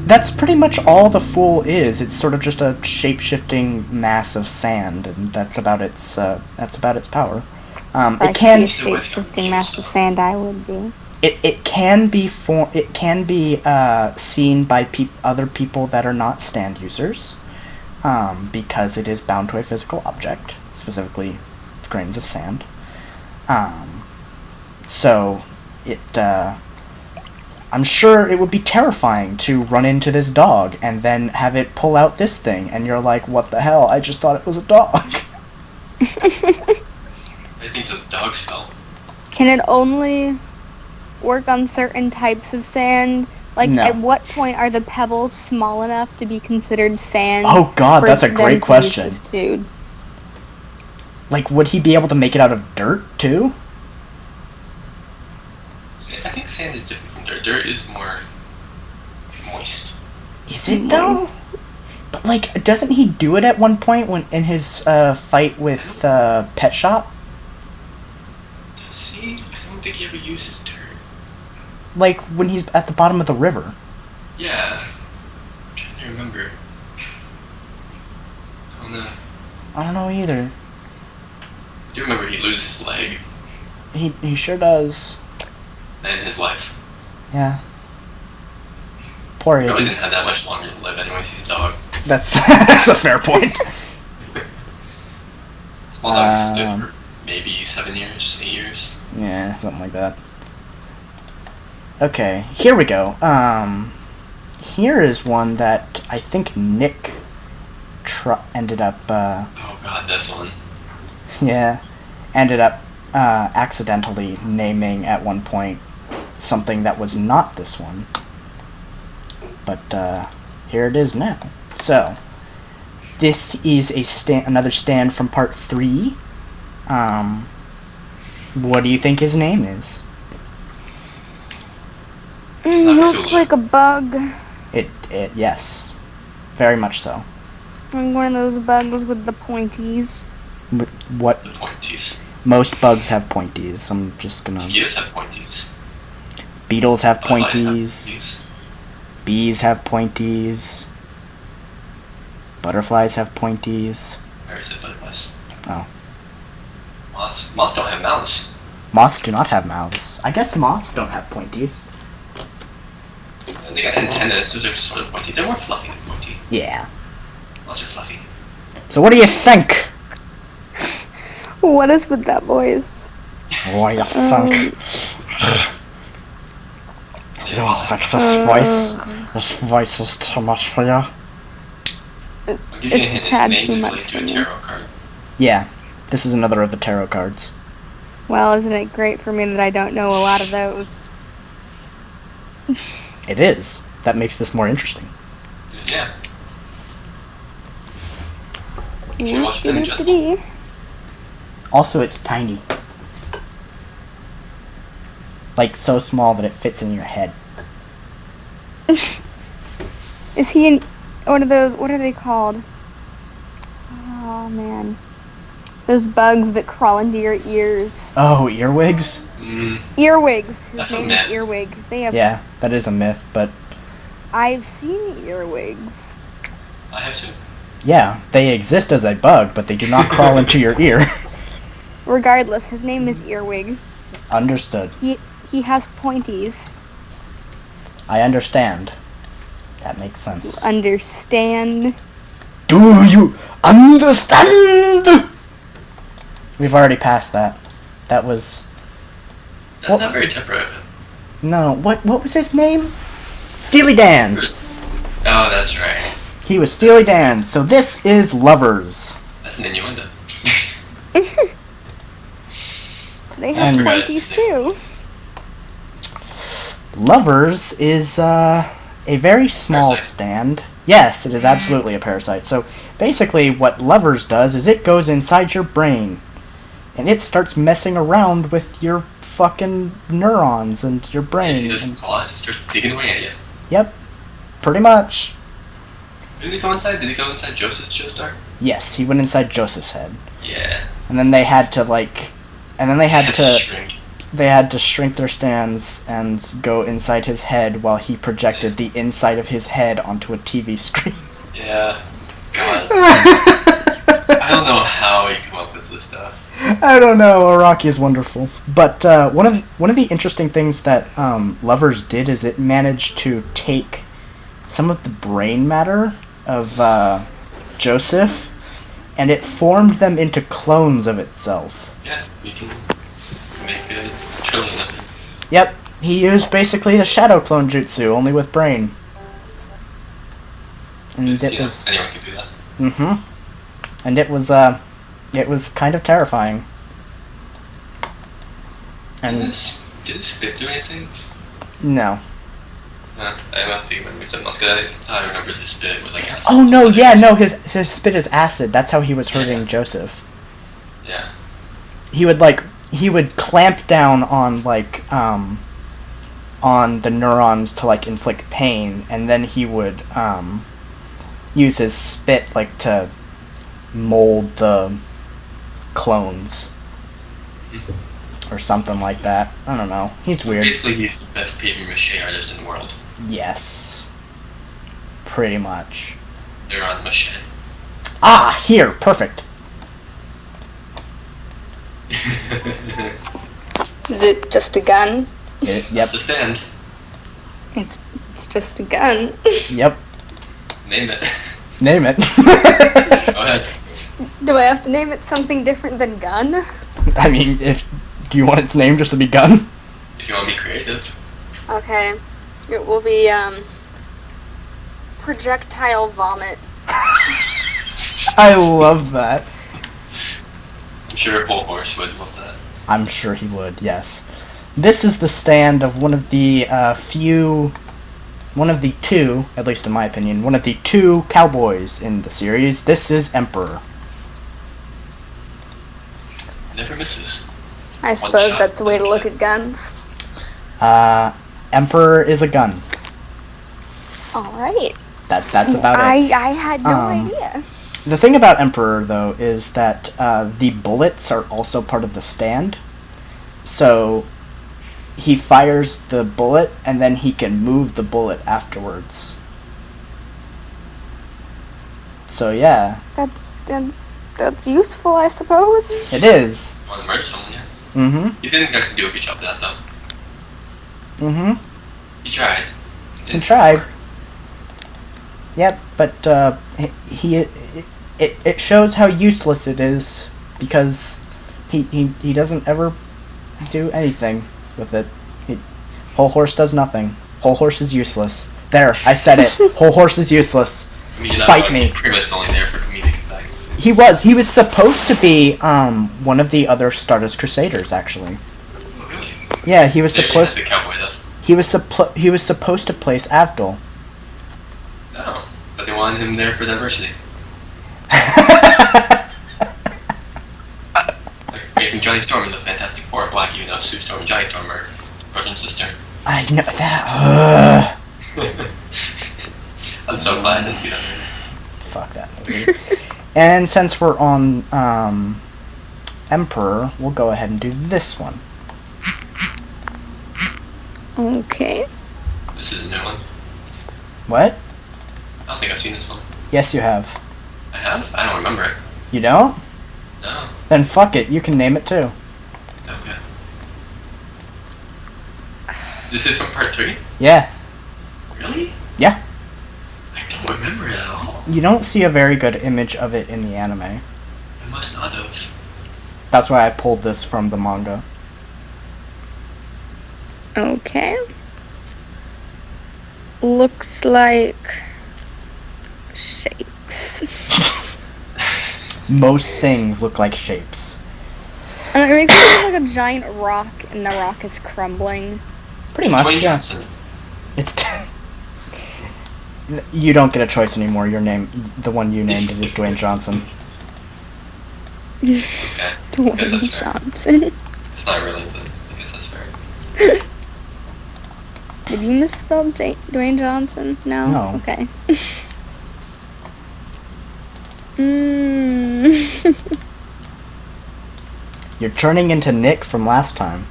That's pretty much all the Fool is. It's sort of just a shape-shifting mass of sand, and that's about its power. If It can be a shape-shifting mass of sand, I would be. it can be seen by other people that are not stand users, because it is bound to a physical object, specifically grains of sand. So it I'm sure it would be terrifying to run into this dog and then have it pull out this thing, and you're like, what the hell? I just thought it was a dog. I think the dogs fell. Can it only work on certain types of sand? Like, No. at what point are the pebbles small enough to be considered sand? Oh god, for that's a them great to question. use this dude? Like, would he be able to make it out of dirt, too? I think sand is different from dirt. Dirt is more moist. Is it, though? Moist. But, like, doesn't he do it at one point when in his fight with Pet Shop? See, I don't think he ever uses dirt. Like, when he's at the bottom of the river. Yeah. I'm trying to remember. I don't know. I don't know either. I do remember he loses his leg He sure does. and his life. Yeah. Poor He really Iggy. didn't have that much longer to live anyways, he's a dog. That's that's a fair point. Small dogs live for maybe 7 years, 8 years. Yeah, something like that. Okay, here we go. Here is one that I think Nick ended up, Oh god, this one. yeah, ended up accidentally naming at one point something that was not this one. But here it is now. So, this is another stand from part 3. What do you think his name is? Looks like a bug. It yes, very much so. Like one of those bugs with the pointies. What The pointies. most bugs have pointies. I'm just gonna. Mosquitoes have pointies. Beetles have Butterflies have pointies. pointies. Bees have pointies. Butterflies have pointies. I already said butterflies. Oh. Moths don't have mouths. Moths do not have mouths. I guess moths don't have pointies. And they got antennas, so they're sort of pointy. They're more fluffy than pointy. Yeah. Moths are fluffy. So what do you think? What is with that voice? What do you think? You don't think this voice? This voice is too much for you? I'll give you a It's hint, a tad his too name much is for related me. to a tarot card. Yeah. This is another of the tarot cards. Well, isn't it great for me that I don't know a lot of those? It is. That makes this more interesting. Yeah. Should we watch them adjust? Also, it's tiny. Like, so small that it fits in your head. Is he in one of those? What are they called? Oh man, those bugs that crawl into your ears. Oh, earwigs? Earwigs. His That's a name myth. is Earwig. They have. Yeah, that is a myth, but I've seen earwigs. I have two. yeah, they exist as a bug, but they do not crawl into your ear. Regardless, his name is Earwig. Understood. He has pointies. I understand. That makes sense. Understand? Do you understand? We've already passed that. That was... That's What? not very temperate. No, what was his name? Steely Dan. Oh, that's right. He was Steely Dan, so this is Lovers. That's an innuendo. They have And- pointies too. Lovers is a very small Parasite. stand. Yes, it is absolutely a parasite. So basically what Lovers does is it goes inside your brain and it starts messing around with your fucking neurons and your brain. And he does and- claws, he starts digging away at you. Yep, pretty much. Did he go inside? Did he go inside Joseph's Joestar? Yes, he went inside Joseph's head. Yeah. And then they had to Shrink. they had to shrink their stands and go inside his head while he projected the inside of his head onto a TV screen. Yeah. God. I don't know how he came up with this stuff. I don't know. Araki is wonderful, but one of the interesting things that Lovers did is it managed to take some of the brain matter of Joseph, and it formed them into clones of itself. Yeah, we can make a trillion of them. Yep, he used basically the shadow clone jutsu, only with brain. And it Yeah, was anyone can do that. and it was kind of terrifying. And did his spit do anything? no. I must be remembering something else, because I remember his spit was like acid. Oh no, yeah, no, his spit is acid. That's how he was hurting Joseph. Yeah. He would clamp down on on the neurons to inflict pain, and then he would use his spit to mold the clones. Or something like that. I don't know. He's weird. Basically, he's the best paper mache artist in the world. Yes. Pretty much. They're on mache. Ah, here. Perfect. Is it just a gun? Yep. That's the stand. It's just a gun. Yep. Name it. Name it. Go ahead. Do I have to name it something different than gun? I mean, do you want its name just to be gun? If you want to be creative. Okay. It will be, projectile vomit. I love that. I'm sure a whole horse would love that. I'm sure he would, yes. This is the stand of one of the two, at least in my opinion, one of the two cowboys in the series. This is Emperor. Never misses. I suppose that's the way to look at guns. Emperor is a gun. Alright. That's about it. I had no idea. The thing about Emperor, though, is that the bullets are also part of the stand. So he fires the bullet, and then he can move the bullet afterwards. So yeah. That's useful, I suppose. It is. Want to murder someone, yeah. Mm-hmm. You didn't do a good job of that, though. Mm-hmm. You tried. He tried. Yep, but it shows how useless it is, because he doesn't ever do anything with it. Whole horse does nothing. Whole horse is useless. There, I said it. Whole horse is useless. I mean, Fight me. Pretty much only there for comedic effect. He was supposed to be one of the other Stardust Crusaders, actually. Oh, really? Yeah, he was supposed. The cowboy, though. He was supposed to place Avdol. No, but they wanted him there for diversity. Like making Johnny Storm in the Fantastic Four black, even though Sue Storm and Johnny Storm are brother and sister. I know that. I'm so glad I didn't see that movie. Fuck that movie. And since we're on Emperor, we'll go ahead and do this one. Okay. This is a new one. What? I don't think I've seen this one. Yes, you have. I have? I don't remember it. You don't? No. Then fuck it. You can name it too. Okay. This is from part 3? Yeah. Really? Yeah. I don't remember it at all. You don't see a very good image of it in the anime. I must not have. That's why I pulled this from the manga. Okay. Looks like shapes. Most things look like shapes. And it makes me look like a giant rock, and the rock is crumbling. Pretty much, Dwayne yeah. Johnson. It's you don't get a choice anymore. Your name, the one you named, it is Dwayne Johnson. Okay. Dwayne Johnson. It's not really, but I guess that's fair. Did you misspell Dwayne Johnson? No? No. Okay. You're turning into Nick from last time.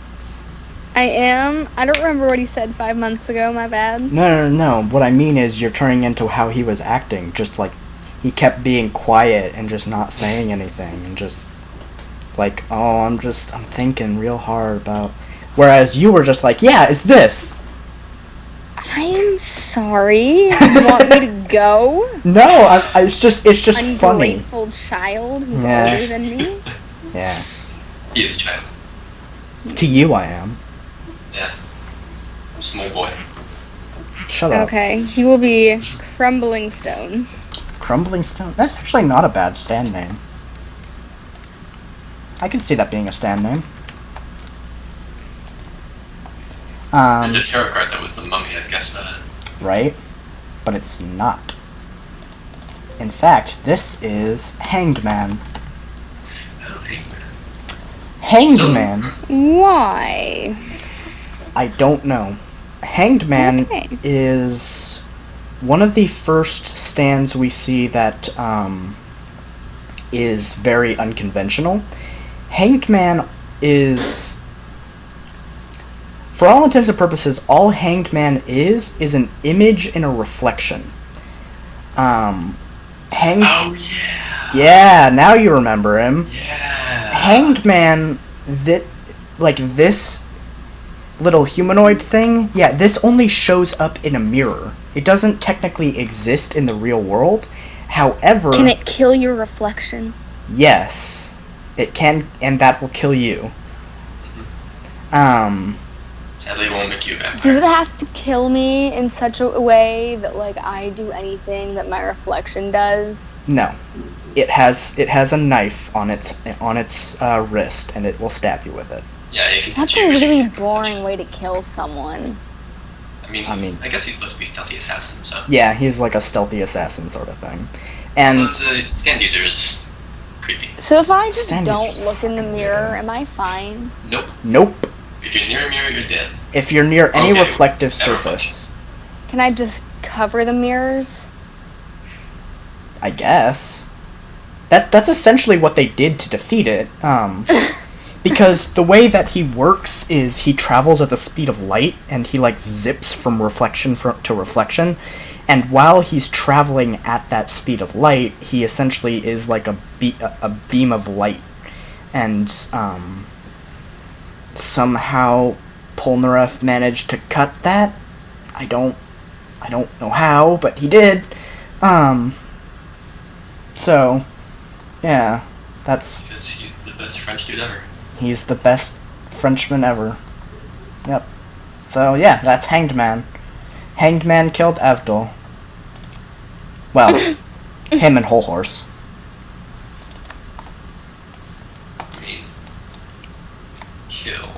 I am. I don't remember what he said 5 months ago, my bad. No. What I mean is you're turning into how he was acting. Just like, he kept being quiet and just not saying anything. And just, like, oh, I'm thinking real hard about... Whereas you were just like, yeah, it's this. I am sorry. You want me to go? No, it's just funny. Ungrateful child who's Yeah. older than me? Yeah. He is a child. To you, I am. Yeah. I'm a small boy. Shut up. Okay, he will be Crumbling Stone. Crumbling Stone? That's actually not a bad stand name. I can see that being a stand name. There's a tarot card that was the mummy, I guess that. Right? But it's not. In fact, this is Hanged Man. Oh, Hanged Man? Why? I don't know. Hanged Man is one of the first stands we see that is very unconventional. Hanged Man is, for all intents and purposes, all Hanged Man is an image in a reflection. Oh, yeah. Yeah, now you remember him. Yeah. Hanged Man, this little humanoid thing, yeah, this only shows up in a mirror. It doesn't technically exist in the real world. However... Can it kill your reflection? Yes. It can, and that will kill you. Sadly, it won't make you a vampire. Does it have to kill me in such a way that, like, I do anything that my reflection does? No. It has a knife on its wrist, and it will stab you with it. Yeah, it can That's touch a you, really it can boring touch- way to kill someone. I mean, I guess he's supposed to be stealthy assassin, so. Yeah, he's like a stealthy assassin sort of thing. And Although the stand user is creepy. So if I just Stand is don't just look in the fucking mirror, weird. am I fine? Nope. If you're near a mirror, you're dead. If you're near any Okay, reflective never surface, Can I just cover the mirrors? I guess. That's essentially what they did to defeat it. Because the way that he works is he travels at the speed of light, and he like zips from reflection to reflection. And while he's traveling at that speed of light, he essentially is like a beam of light. And somehow Polnareff managed to cut that. I don't know how, but he did. So, yeah, that's... Because he's the best French dude ever. He's the best Frenchman ever. Yep. So, yeah, that's Hanged Man. Hanged Man killed Avdol. Well, him and Whole Horse. I mean, kill.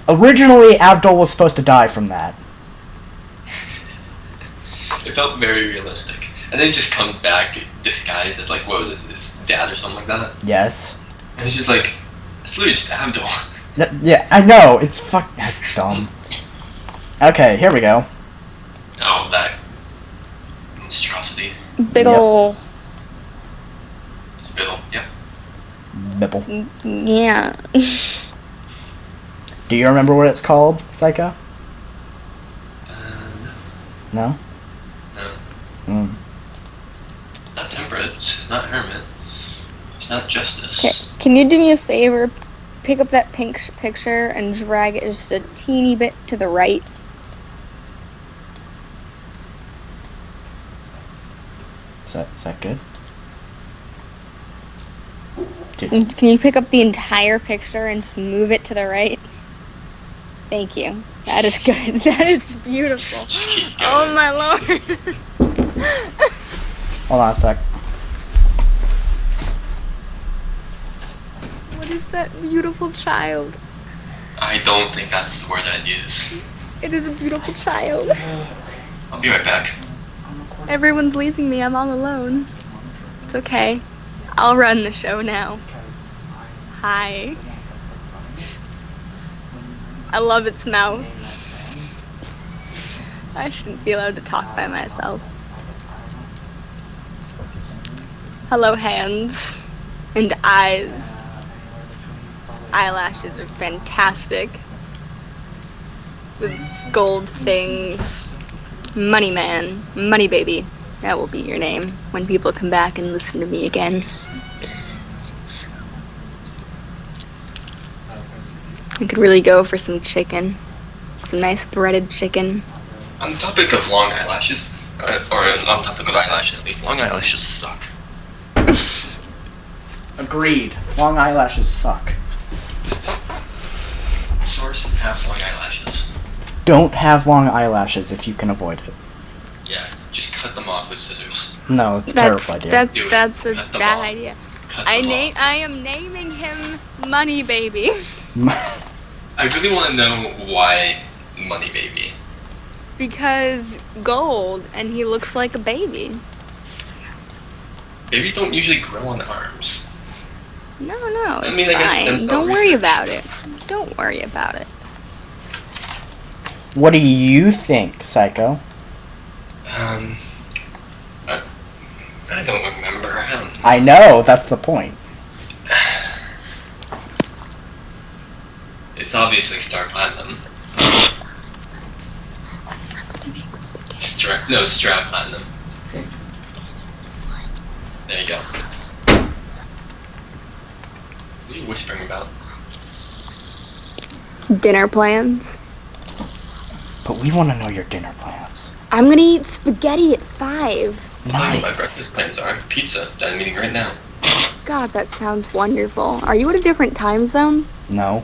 Originally, Avdol was supposed to die from that. It felt very realistic. And then he just comes back disguised as, like, what was it, his dad or something like that? Yes. And it's just like, it's literally just Abdul. Yeah, I know, that's dumb. Okay, here we go. Oh, that monstrosity. Big Yep. ol'... Spittle, yep. Bipple. Yeah. Do you remember what it's called, Saikou? No? No. Mm. Not temperate, it's not hermit. It's not justice. Okay, can you do me a favor? Pick up that pink picture and drag it just a teeny bit to the right. Is that good? And can you pick up the entire picture and just move it to the right? Thank you. That is good. That is beautiful. Just keep going. Oh my lord. Hold on a sec. What is that beautiful child? I don't think that's the word I'd use. It is a beautiful child. I'll be right back. Everyone's leaving me. I'm all alone. It's okay. I'll run the show now. Hi. I love its mouth. I shouldn't be allowed to talk by myself. Hello, hands and eyes. Eyelashes are fantastic. With gold things. Money man. Money baby. That will be your name when people come back and listen to me again. I could really go for some chicken. Some nice breaded chicken. On the topic of long eyelashes, or on topic of eyelashes at least, long eyelashes suck. Agreed. Long eyelashes suck. Source, have long eyelashes. Don't have long eyelashes if you can avoid it. Yeah, just cut them off with scissors. No, it's a terrible idea. Do it. That's a Cut them bad off. idea. Cut them off. I am naming him Money Baby. I really want to know why Money Baby. Because gold, and he looks like a baby. Babies don't usually grow on arms. No, I it's mean, I guess fine. stem cell Don't worry research. about it. Don't worry about it. What do you think, Saikou? I don't remember. I know, that's the point. It's obviously Star Platinum. Strat Platinum. There you go. What are you whispering about? Dinner plans? But we want to know your dinner plans. I'm gonna eat spaghetti at 5. I know what my breakfast plans are. Pizza that I'm eating right now. God, that sounds wonderful. Are you at a different time zone? No.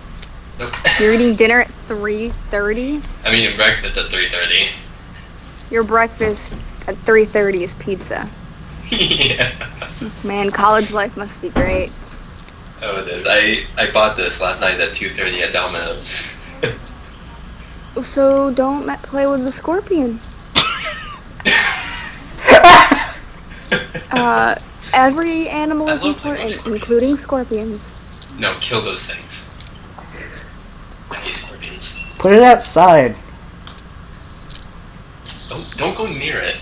Nope. You're eating dinner at 3:30? I'm eating breakfast at 3:30. Your breakfast at 3:30 is pizza. Yeah. Man, college life must be great. Oh, it is. I bought this last night at 2:30 at Domino's. So don't play with the scorpion. Every animal I is love playing with important, including scorpions. No, kill those things. I hate scorpions. Put it outside. Don't go near it.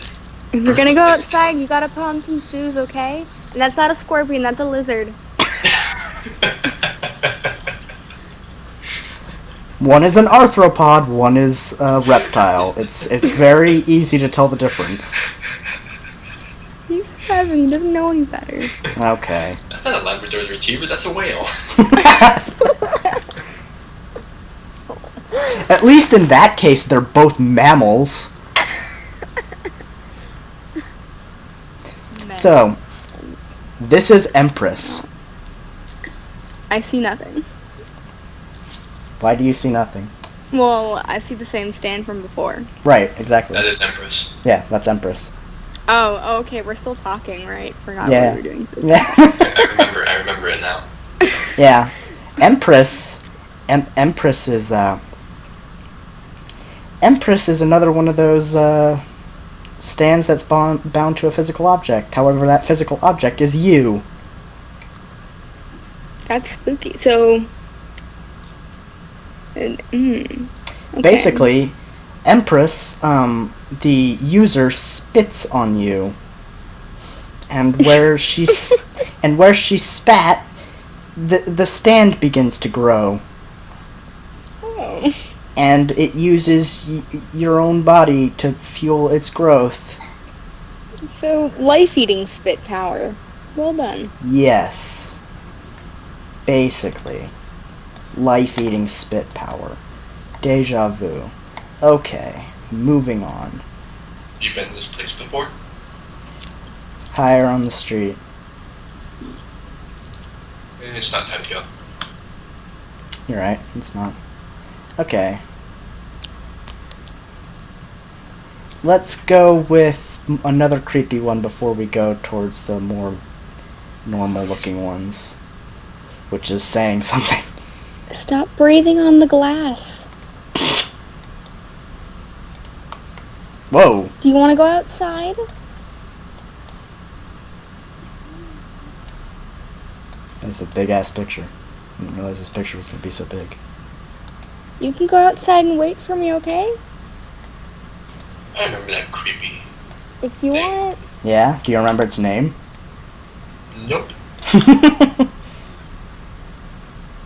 If you're gonna go outside, you gotta put on some shoes, okay? And that's not a scorpion, that's a lizard. One is an arthropod, one is a reptile. It's very easy to tell the difference. He's 7, he doesn't know any better. Okay. That's not a Labrador Retriever, that's a whale. At least in that case, they're both mammals. So, this is Empress. I see nothing. Why do you see nothing? Well, I see the same stand from before. Right, exactly. That is Empress. Yeah, that's Empress. Oh, okay, we're still talking, right? Forgot Yeah. what we were doing. Yeah. I remember it now. Yeah. Empress is Empress is another one of those stands that's bound to a physical object. However, that physical object is you. That's spooky. So, okay. Basically, Empress, the user spits on you, and where she spat, the stand begins to grow. Oh. And it uses your own body to fuel its growth. So, life-eating spit power. Well done. Yes. Basically. Life-eating spit power. Deja vu. Okay, moving on. You been to this place before? Higher on the street. It's not time to go. You're right, it's not. Okay. Let's go with another creepy one before we go towards the more normal-looking ones. Which is saying something. Stop breathing on the glass. Whoa! Do you want to go outside? That's a big-ass picture. I didn't realize this picture was going to be so big. You can go outside and wait for me, okay? I remember that creepy. If you want. Yeah? Do you remember its name? Nope.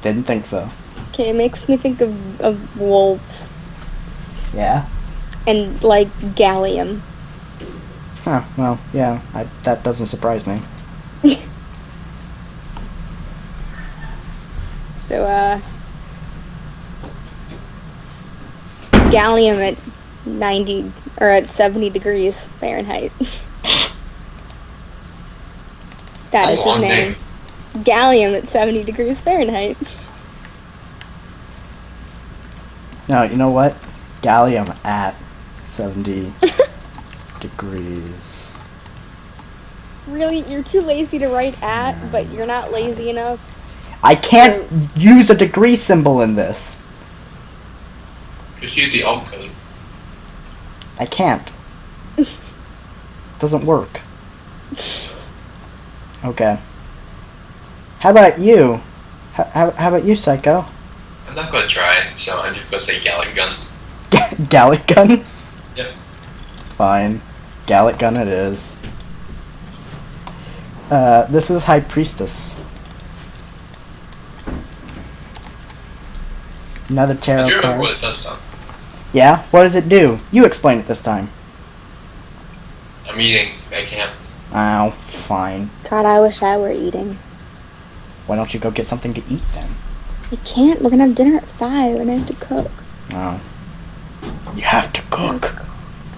Didn't think so. Okay, it makes me think of wolves. Yeah? And, like, gallium. Huh, well, yeah, that doesn't surprise me. So, gallium at 90, or at 70 degrees Fahrenheit. That That's is a his long name. name. Gallium at 70 degrees Fahrenheit. No, you know what? Gallium at 70 degrees. Really? You're too lazy to write at, but you're not lazy enough? I can't use a degree symbol in this. Just use the alt code. I can't. Doesn't work. Okay. How about you? How about you, Saikou? I'm not gonna try, so I'm just gonna say Gallic Gun. Gallic gun? Yep. Fine. Gallic gun it is. This is High Priestess. Another tarot I do remember card. what it does though. Yeah? What does it do? You explain it this time. I'm eating. I can't. Oh, fine. God, I wish I were eating. Why don't you go get something to eat then? I can't. We're gonna have dinner at 5 and I have to cook. Oh. You have to cook.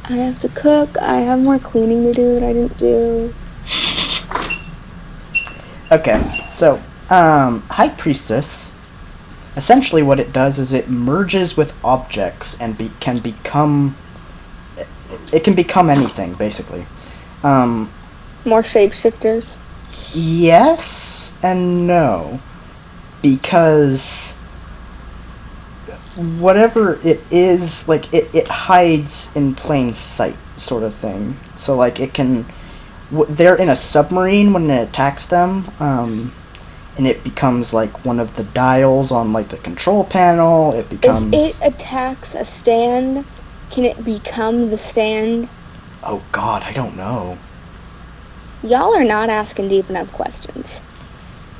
I have to cook. I have more cleaning to do that I didn't do. Okay, so, High Priestess, essentially what it does is it merges with objects and can become anything, basically. More shapeshifters. Yes and no, because whatever it is, like, it hides in plain sight, sort of thing. So, like, it can... they're in a submarine when it attacks them, and it becomes, like, one of the dials on, like, the control panel. It becomes... If it attacks a stand, can it become the stand? Oh, God, I don't know. Y'all are not asking deep enough questions.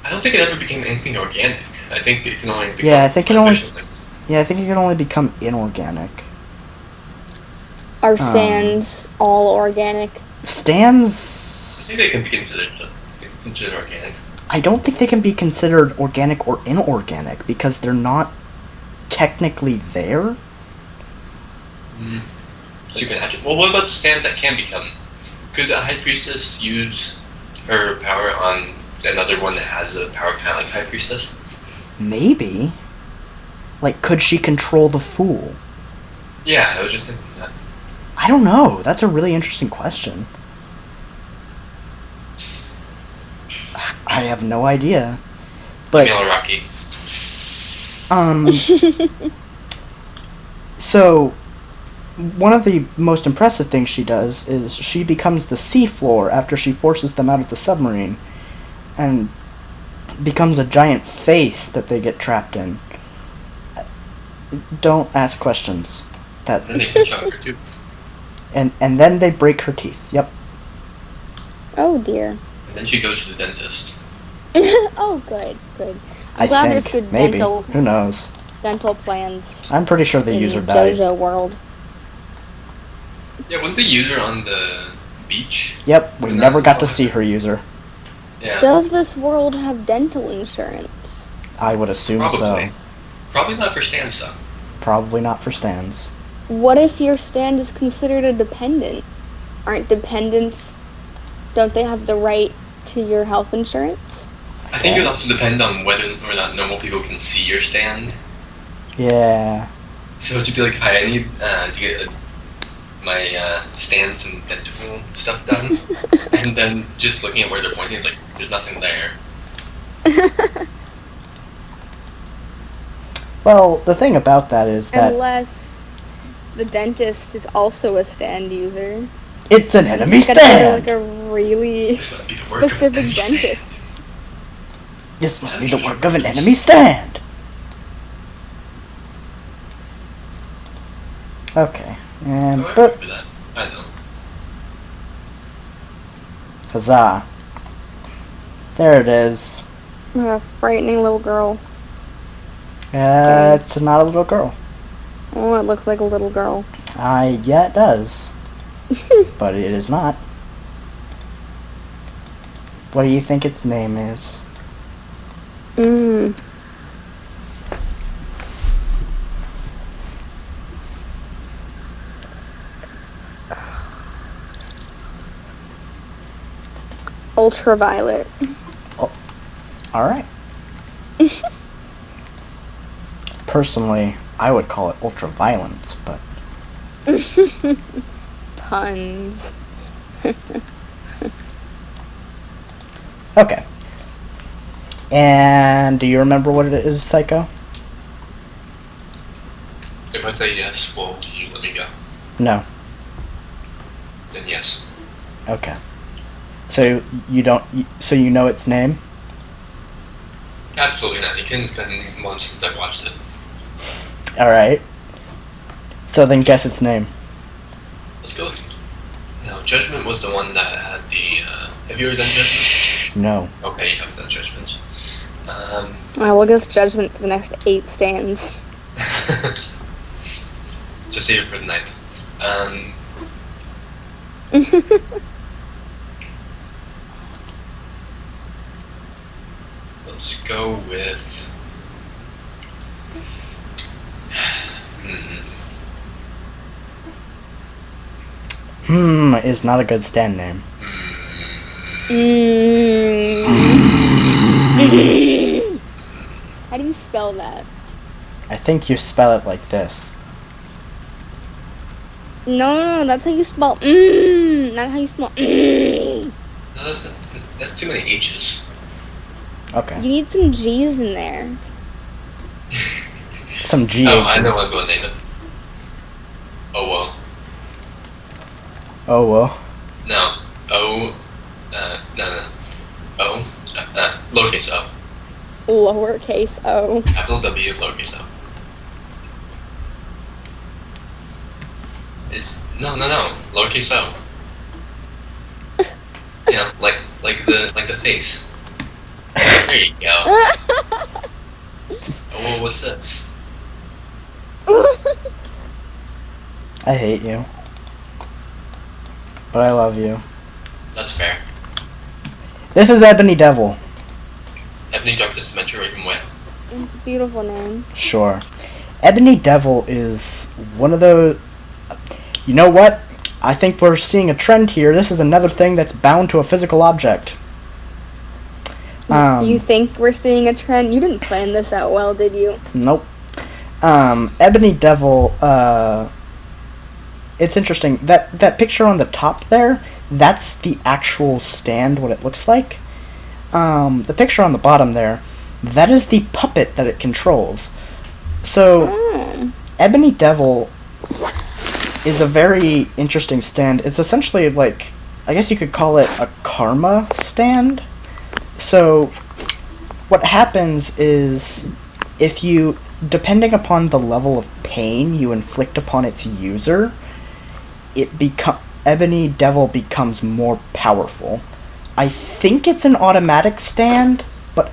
I don't think it ever became anything organic. I think it can only become Yeah, I think it only... artificial things. Yeah, I think it can only become inorganic. Are stands all organic? Stands... I think they can be considered organic. I don't think they can be considered organic or inorganic, because they're not technically there. Supernatural. Well, what about the stand that can become? Could the High Priestess use her power on another one that has a power kind of like High Priestess? Maybe. Like, could she control the Fool? Yeah, I was just thinking that. I don't know. That's a really interesting question. I have no idea. But, Camille Rocky. so, one of the most impressive things she does is she becomes the seafloor after she forces them out of the submarine, and becomes a giant face that they get trapped in. Don't ask questions. That And they can chop her too. and then they break her teeth. Yep. Oh dear. And then she goes to the dentist. Oh, good. I'm glad there's good maybe. Who knows? dental plans I'm pretty sure the in user died. JoJo world. Yeah, wasn't the user on the beach? Yep, we never got to see her user. Yeah. Does this world have dental insurance? I would assume Probably. so. Probably not for stands though. Probably not for stands. What if your stand is considered a dependent? Aren't dependents, don't they have the right to your health insurance? I think it would also depend on whether or not normal people can see your stand. Yeah. So to be like, hi, I need to get my stand some dental stuff done, and then just looking at where they're pointing, it's like there's nothing there. Well, the thing about that is that Unless the dentist is also a stand user. it's an enemy You gotta go to, stand! like a really This must be the work of specific an enemy dentist. stand. This must be the work of an enemy stand! Okay. And Oh, I boop. remember that. I don't. Huzzah. There it is. A frightening little girl. It's not a little girl. Oh, it looks like a little girl. Yeah, it does. But it is not. What do you think its name is? Ultraviolet. Alright. Personally, I would call it ultraviolence, but... Puns. Okay. And do you remember what it is, Saikou? It was say yes, will you let me go? No. Then yes. Okay. So you don't. So you know its name? Absolutely not. It can been months since I watched it. All right. So then, guess its name. Let's go. Now, Judgment was the one that had the. Have you ever done Judgment? No. Okay, you haven't done Judgment. I will guess Judgment for the next 8 stands. Just save it for the ninth. Let's go with. Is not a good stand name. How do you spell that? I think you spell it like this. No, that's how you spell not how you spell No, that's too many H's. Okay. You need some G's in there. Some G. Oh, I know what I'm going to name it. Oh well. Oh well. No. O. No. O. Lowercase o. Lowercase o. Capital W, lowercase o. No. Lowercase o. You know, like the face. There you go. Oh, well, what's this? I hate you. But I love you. That's fair. This is Ebony Devil. Ebony Darkness Dementia Raven Whale. It's a beautiful name. Sure. Ebony Devil is one of those... You know what? I think we're seeing a trend here. This is another thing that's bound to a physical object. You think we're seeing a trend? You didn't plan this out well, did you? Nope. Ebony Devil, it's interesting. That picture on the top there, that's the actual stand, what it looks like. The picture on the bottom there, that is the puppet that it controls. So, Ebony Devil is a very interesting stand. It's essentially like, I guess you could call it a karma stand. So, what happens is, if you, depending upon the level of pain you inflict upon its user, Ebony Devil becomes more powerful. I think it's an automatic stand, but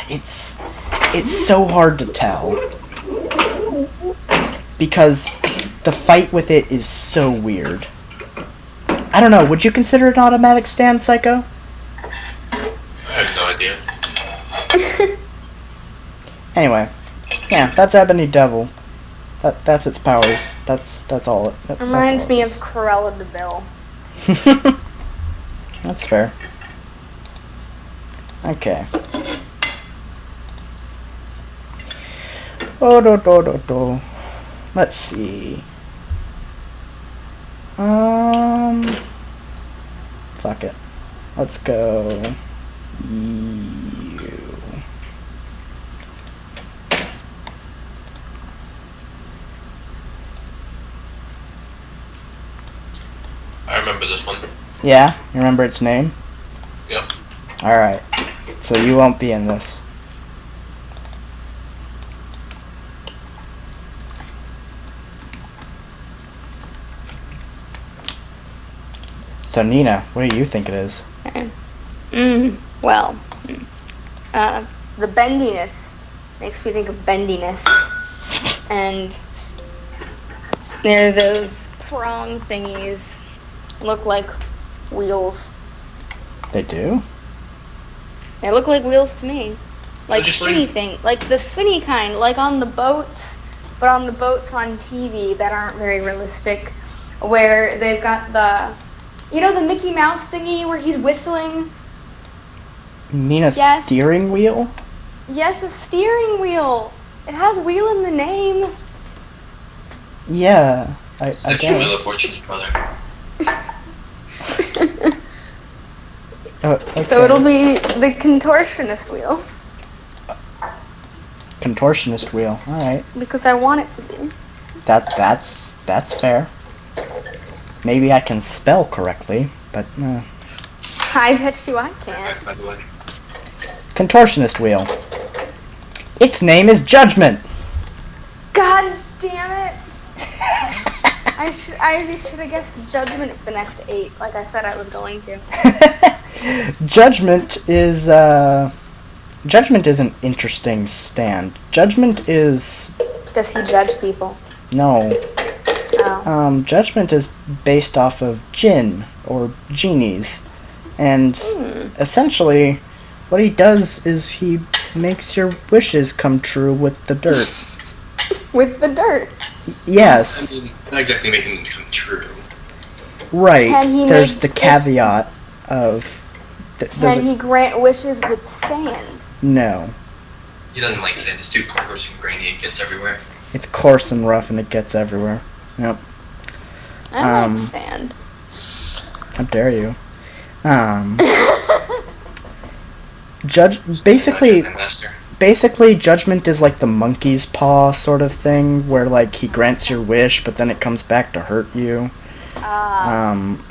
it's so hard to tell. Because the fight with it is so weird. I don't know, would you consider it an automatic stand, Saikou? I have no idea. Anyway, yeah, that's Ebony Devil. That's its powers. That's all it. Reminds me of Cruella de Vil. That's fair. Okay. Oh. Let's see. Fuck it. Let's go. You. I remember this one. Yeah? You remember its name? Yep. Alright. So you won't be in this. So Nina, what do you think it is? Well, the bendiness makes me think of bendiness. And there are those prong thingies. Look like wheels. They do? They look like wheels to me. Like just spinny like- thing. Like the spinny kind. Like on the boats. But on the boats on TV that aren't very realistic. Where they've got the... You know the Mickey Mouse thingy where he's whistling? You mean a Yes. steering wheel? Yes, a steering wheel. It has wheel in the name. Yeah, I Such a Wheel of guess. Fortune's brother. Okay. So it'll be the contortionist wheel. Contortionist wheel. Alright. Because I want it to be. That's fair. Maybe I can spell correctly, but I bet you I can't. By the way. Contortionist wheel. Its name is Judgment. God damn it! I should have guessed Judgment for the next 8, like I said I was going to. Judgment is an interesting stand. Judgment is... Does he judge people? No. Oh. Judgment is based off of jinn, or genies. And essentially, what he does is he makes your wishes come true with the dirt. With the dirt? Yes. I mean, not exactly making them come true. Right. Can he There's make the caveat of... Can he grant wishes with sand? No. He doesn't like sand. It's too coarse and grainy. It gets everywhere. It's coarse and rough and it gets everywhere. Yep. I like sand. How dare you? Basically, Judgment is like the monkey's paw sort of thing, where like he grants your wish, but then it comes back to hurt you.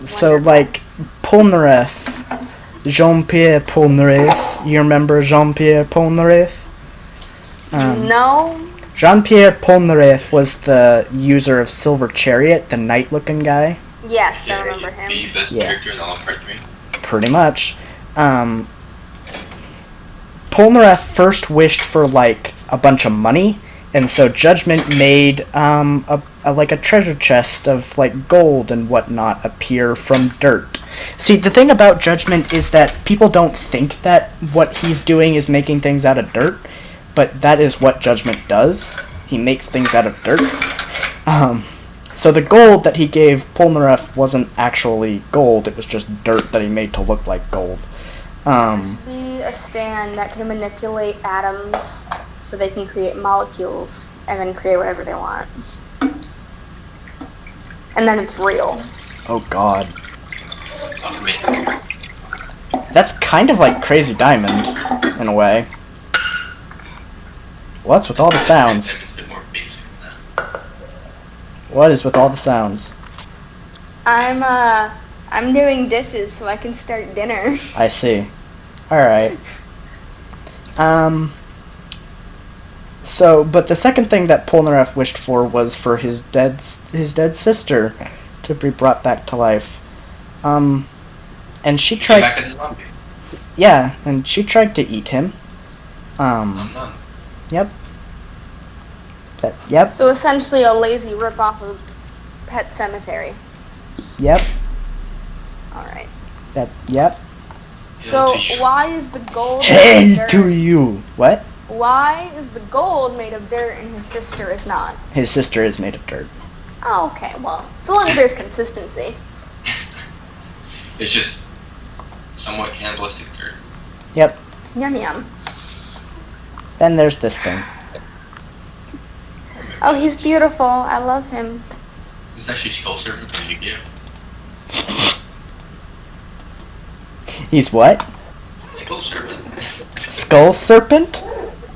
So like Polnareff, Jean-Pierre Polnareff. You remember Jean-Pierre Polnareff? No. Jean-Pierre Polnareff was the user of Silver Chariot, the knight-looking guy. Yes, I remember him. The best character in all of Part 3. Pretty much. Polnareff first wished for like a bunch of money, and so Judgment made a treasure chest of like gold and whatnot appear from dirt. See, the thing about Judgment is that people don't think that what he's doing is making things out of dirt, but that is what Judgment does. He makes things out of dirt. So the gold that he gave Polnareff wasn't actually gold, it was just dirt that he made to look like gold. There should be a stand that can manipulate atoms so they can create molecules and then create whatever they want. And then it's real. Oh god. That's kind of like Crazy Diamond, in a way. What's with all the sounds? What is with all the sounds? I'm doing dishes so I can start dinner. I see. Alright. So, but the second thing that Polnareff wished for was for his dead sister to be brought back to life. And she tried... Yeah, and she tried to eat him. Yep. Yep. So essentially a lazy rip-off of Pet Sematary. Yep. Alright. Yep. So why is the gold Hail dirt? to you! What? Why is the gold made of dirt and his sister is not? His sister is made of dirt. Oh, okay, well, so long as there's consistency. It's just somewhat cannibalistic dirt. Yep. Yum yum. Then there's this thing. Oh, he's beautiful. I love him. It's actually Skull Servant from Yu-Gi-Oh! He's what? Skull Servant. Skull Serpent?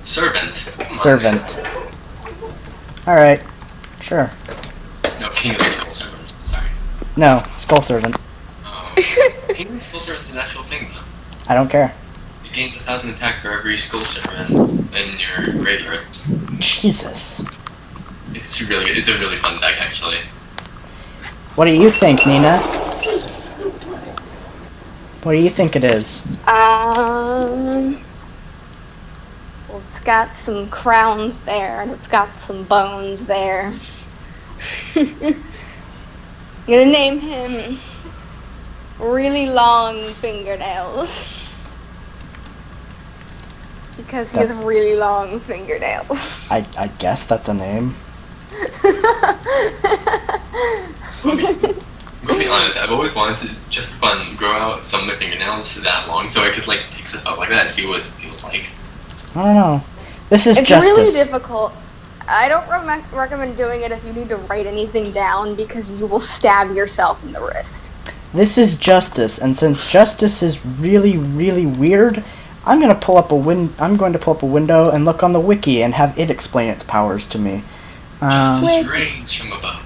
Servant. Servant. Alright. Sure. No, King of the Skull Servants. Sorry. No, Skull Servant. King of the Skull Servant is an actual thing, though. I don't care. It gains 1,000 attack for every Skull Servant in your graveyard. Jesus. It's a really fun deck, actually. What do you think, Nina? What do you think it is? Well, it's got some crowns there, and it's got some bones there. I'm gonna name him Really Long Fingernails. Because he has really long fingernails. I guess that's a name. I'll be honest, I've always wanted to, just for fun, grow out some of my fingernails that long so I could, like, pick stuff up like that and see what it feels like. I don't know. This is it's justice. It's really difficult. I don't recommend doing it if you need to write anything down because you will stab yourself in the wrist. This is justice, and since justice is really, really weird, I'm going to pull up a window and look on the wiki and have it explain its powers to me. Justice reigns from above.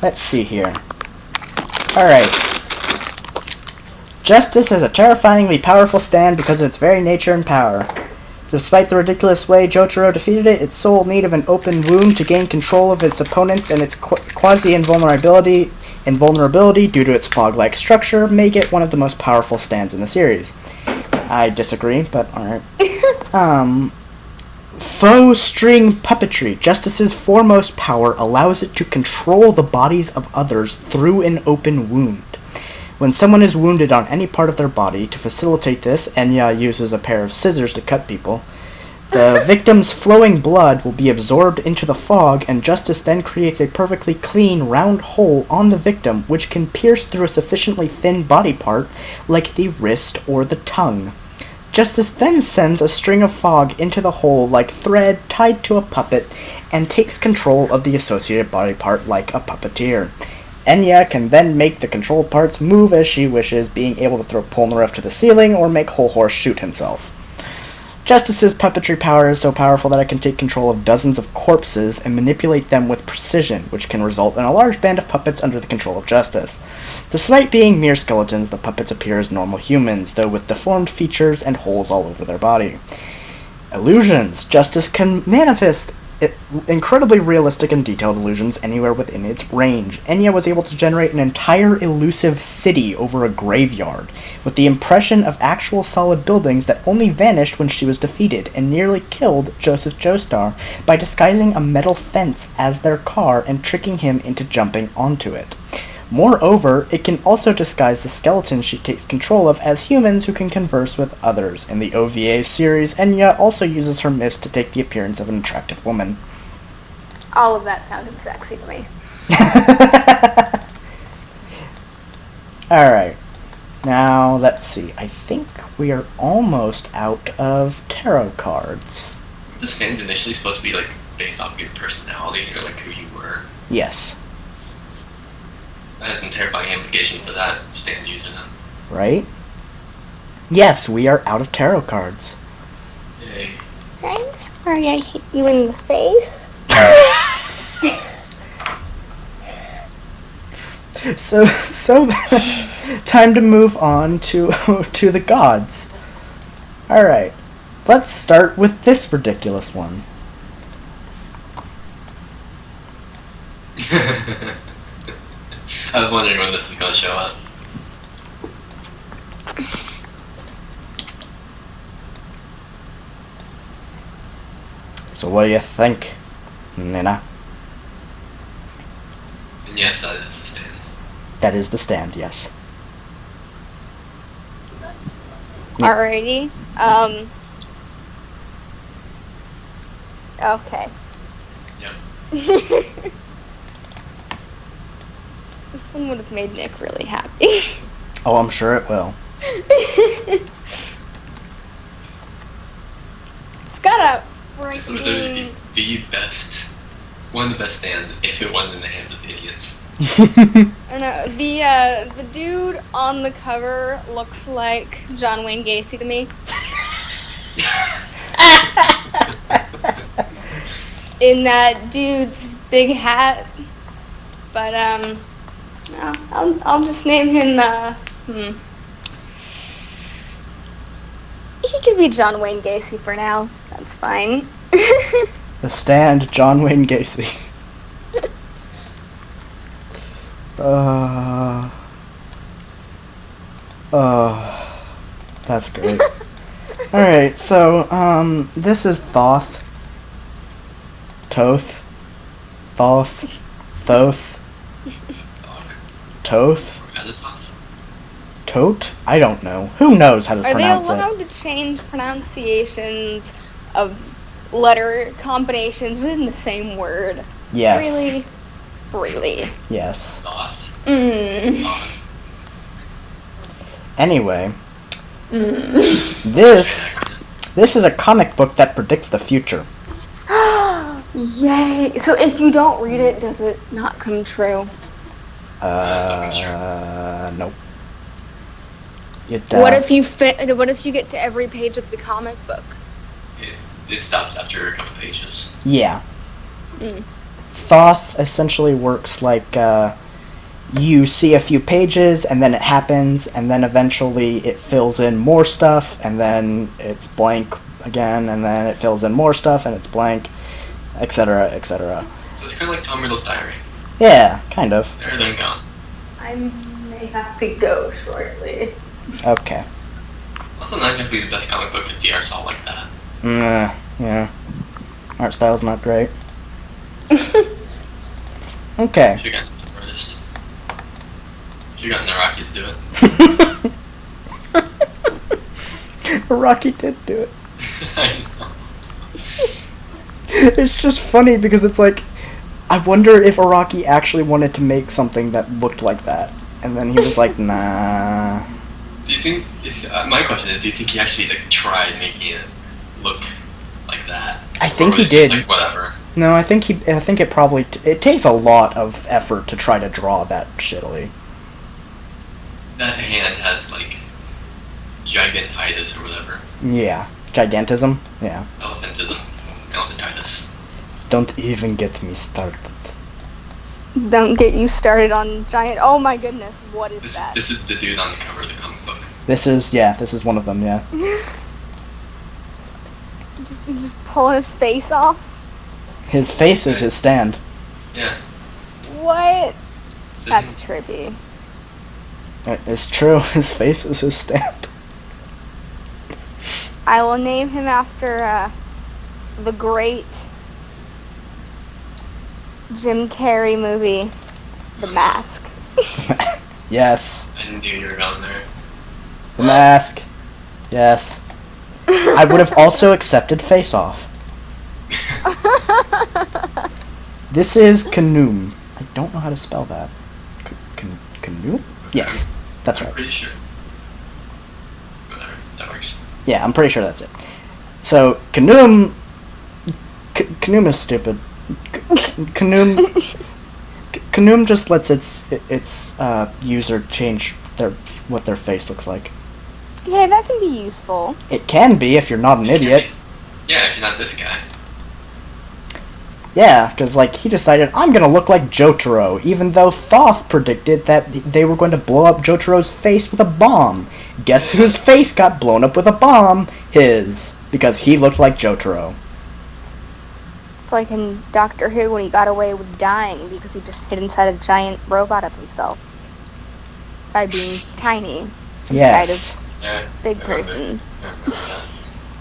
Let's see here. Alright. Justice is a terrifyingly powerful stand because of its very nature and power. Despite the ridiculous way JoJo defeated it, its sole need of an open wound to gain control of its opponents and its quasi-invulnerability due to its fog-like structure make it one of the most powerful stands in the series. I disagree, but alright. Faux string puppetry. Justice's foremost power allows it to control the bodies of others through an open wound. When someone is wounded on any part of their body, to facilitate this, Enya uses a pair of scissors to cut people. The victim's flowing blood will be absorbed into the fog, and Justice then creates a perfectly clean, round hole on the victim, which can pierce through a sufficiently thin body part, like the wrist or the tongue. Justice then sends a string of fog into the hole like thread tied to a puppet, and takes control of the associated body part like a puppeteer. Enya can then make the controlled parts move as she wishes, being able to throw Polnareff to the ceiling or make Whole Horse shoot himself. Justice's puppetry power is so powerful that it can take control of dozens of corpses and manipulate them with precision, which can result in a large band of puppets under the control of Justice. Despite being mere skeletons, the puppets appear as normal humans, though with deformed features and holes all over their body. Illusions. Justice can manifest incredibly realistic and detailed illusions anywhere within its range. Enya was able to generate an entire elusive city over a graveyard, with the impression of actual solid buildings that only vanished when she was defeated, and nearly killed Joseph Joestar by disguising a metal fence as their car and tricking him into jumping onto it. Moreover, it can also disguise the skeletons she takes control of as humans who can converse with others. In the OVA series, Enya also uses her mist to take the appearance of an attractive woman. All of that sounded sexy to me. Alright. Now, let's see. I think we are almost out of tarot cards. The stand's initially supposed to be like based off your personality or like who you were. Yes. That has some terrifying implications for that stand user then. Right? Yes, we are out of tarot cards. Yay. I'm sorry I hit you in the face. So time to move on to the gods. Alright. Let's start with this ridiculous one. I was wondering when this is going to show up. So what do you think, Nina? And yes, that is the stand. That is the stand, yes. Alrighty. Okay. Yep. This one would have made Nick really happy. Oh, I'm sure it will. It's got a This would be the best, one of the best stands if it wasn't in the hands of idiots. I know, the dude on the cover looks like John Wayne Gacy to me. In that dude's big hat. But I'll just name him he could be John Wayne Gacy for now. That's fine. The stand, John Wayne Gacy. That's great. Alright, so, this is Thoth. Thoth. Thoth. Tote? I don't know. Who knows how to pronounce it? Are they allowed to change pronunciations of letter combinations within the same word? Yes. Really? Yes. Mm. Anyway, this is a comic book that predicts the future. Yay! So if you don't read it, does it not come true? Nope. What if you get to every page of the comic book? it stops after a couple pages. Yeah. Mm. Thoth essentially works like you see a few pages, and then it happens, and then eventually it fills in more stuff, and then it's blank again, and then it fills in more stuff, and it's blank, etc., etc. So it's kind of like Tom Riddle's diary. Yeah, kind of. There, then gone. I may have to go shortly. Okay. Also, not gonna be the best comic book if the art's all like that. Yeah. Art style's not great. Okay. Should've gotten an artist. Should've gotten Naraki to do it. Rocky did do it. I know. It's just funny because it's like, I wonder if Araki actually wanted to make something that looked like that, and then he was like, nah. Do you think? My question is, do you think he actually like tried making it look like that? I think or he was it did. just, like, whatever. No, I think it probably it takes a lot of effort to try to draw that shittily. That hand has like gigantitis or whatever. Yeah, gigantism. Yeah. Elephantism. Elephantitis. Don't even get me started. Don't get you started on giant. Oh my goodness, what is that? This is the dude on the cover of the comic book. This is one of them. Yeah. just pulling his face off. His face is his stand. Yeah. What? So That's trippy. It's true. His face is his stand. I will name him after the great Jim Carrey movie, The Mask. Yes. I knew you were going there. The Mask. Yes. I would have also accepted Face Off. This is Khnum. I don't know how to spell that. Khnum? Yes, that's I'm right. pretty sure. Whatever. That works. Yeah, I'm pretty sure that's it. So, Khnum... Khnum is stupid. Khnum just lets its user change what their face looks like. Yeah, that can be useful. It can be if you're not an idiot. Yeah, if you're not this guy. Yeah, because like he decided I'm gonna look like Jotaro, even though Thoth predicted that they were going to blow up Jotaro's face with a bomb. Guess whose face got blown up with a bomb? His, because he looked like Jotaro. It's like in Doctor Who when he got away with dying because he just hid inside a giant robot of himself by being tiny Yes. inside Yeah. a big person.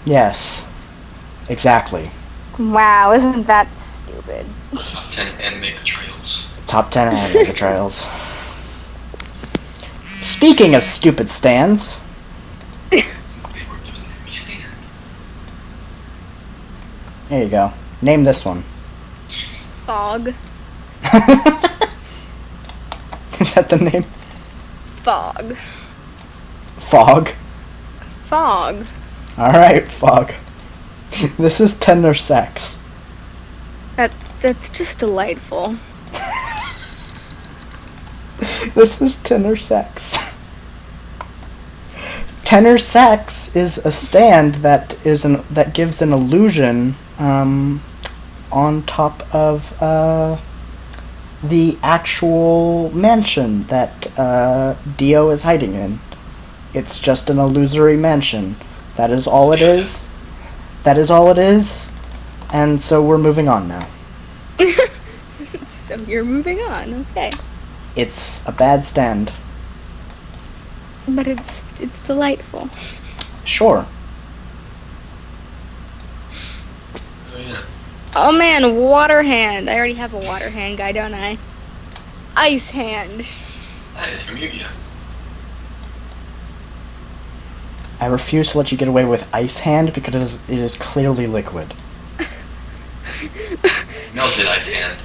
Yes. Exactly. Wow, isn't that stupid? Top 10 anime betrayals. Top 10 anime betrayals. Speaking of stupid stands, They were giving me stand. there you go. Name this one. Fog. Is that the name? Fog. Fog. Fog. Alright, Fog. This is tender sex. That's just delightful. This is tenor sex. Tenor sex is a stand that gives an illusion on top of the actual mansion that Dio is hiding in. It's just an illusory mansion. That is all it is. That is all it is. And so we're moving on now. So you're moving on, okay. It's a bad stand. But it's delightful. Sure. Oh yeah. Oh man, water hand. I already have a water hand guy, don't I? Ice hand. That is from Yu-Gi-Oh! I refuse to let you get away with ice hand because it is clearly liquid. Melted ice hand.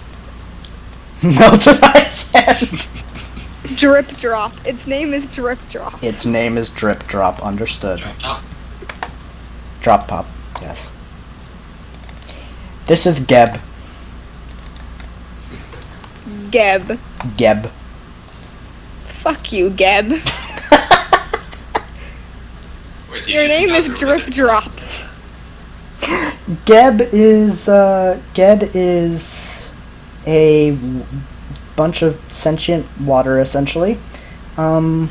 Melted ice hand. Drip drop. Its name is Drip Drop. Its name is Drip Drop. Understood. Drop top. Drop pop. Yes. This is Geb. Geb. Geb. Fuck you, Geb. Wait, Your name is Drip Drop. Geb is a bunch of sentient water, essentially, that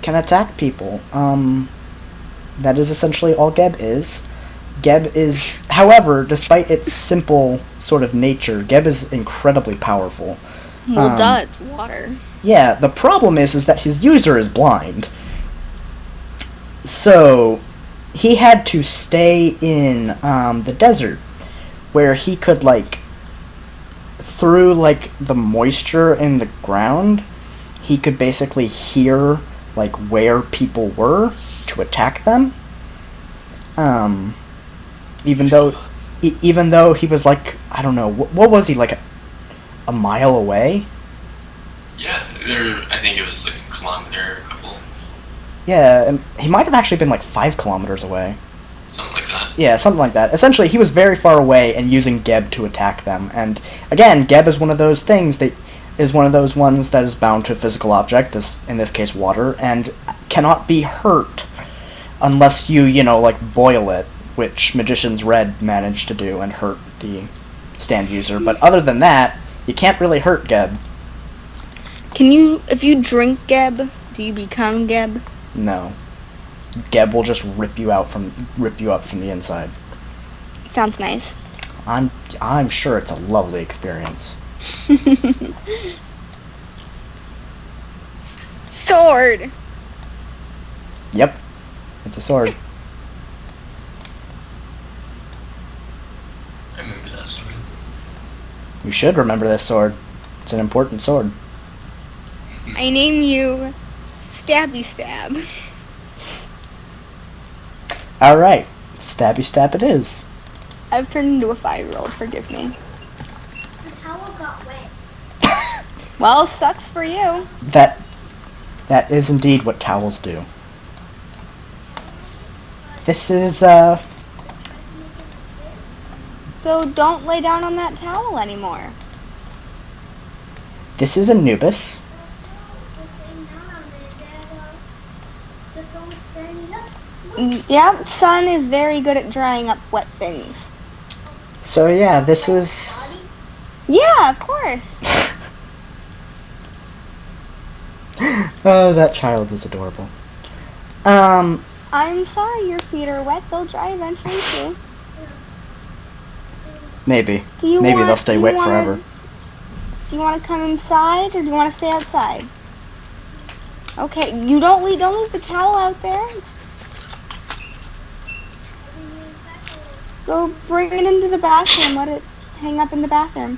can attack people. That is essentially all Geb is. Geb is, however, despite its simple sort of nature, Geb is incredibly powerful. Well, duh, it's water. Yeah, the problem is that his user is blind. So, he had to stay in the desert, where he could, like, through, like, the moisture in the ground, he could basically hear, like, where people were to attack them. Even though he was, like, I don't know, what was he, like, a mile away? Yeah, I think it was like a kilometer, a couple. Yeah, and he might have actually been, like, 5 kilometers away. Something like that. Yeah, something like that. Essentially, he was very far away and using Geb to attack them. And, again, Geb is one of those things that is one of those ones that is bound to a physical object, in this case water, and cannot be hurt unless you, like, boil it, which Magician's Red managed to do and hurt the stand user. But other than that, you can't really hurt Geb. If you drink Geb, do you become Geb? No. Geb will just rip you up from the inside. Sounds nice. I'm sure it's a lovely experience. Sword! Yep. It's a sword. I remember that story. You should remember this sword. It's an important sword. I name you Stabby Stab. Alright. Stabby stab it is. I've turned into a 5-year-old, forgive me. The towel got wet. Well, sucks for you. That is indeed what towels do. This is, So don't lay down on that towel anymore. this is Anubis. Yeah, sun is very good at drying up wet things. So yeah, this is... Yeah, of course. Oh, that child is adorable. I'm sorry your feet are wet. They'll dry eventually too. Maybe. Maybe They'll stay wet forever. Do you want to come inside or do you want to stay outside? Okay, you don't leave the towel out there. Go bring it into the bathroom. Let it hang up in the bathroom.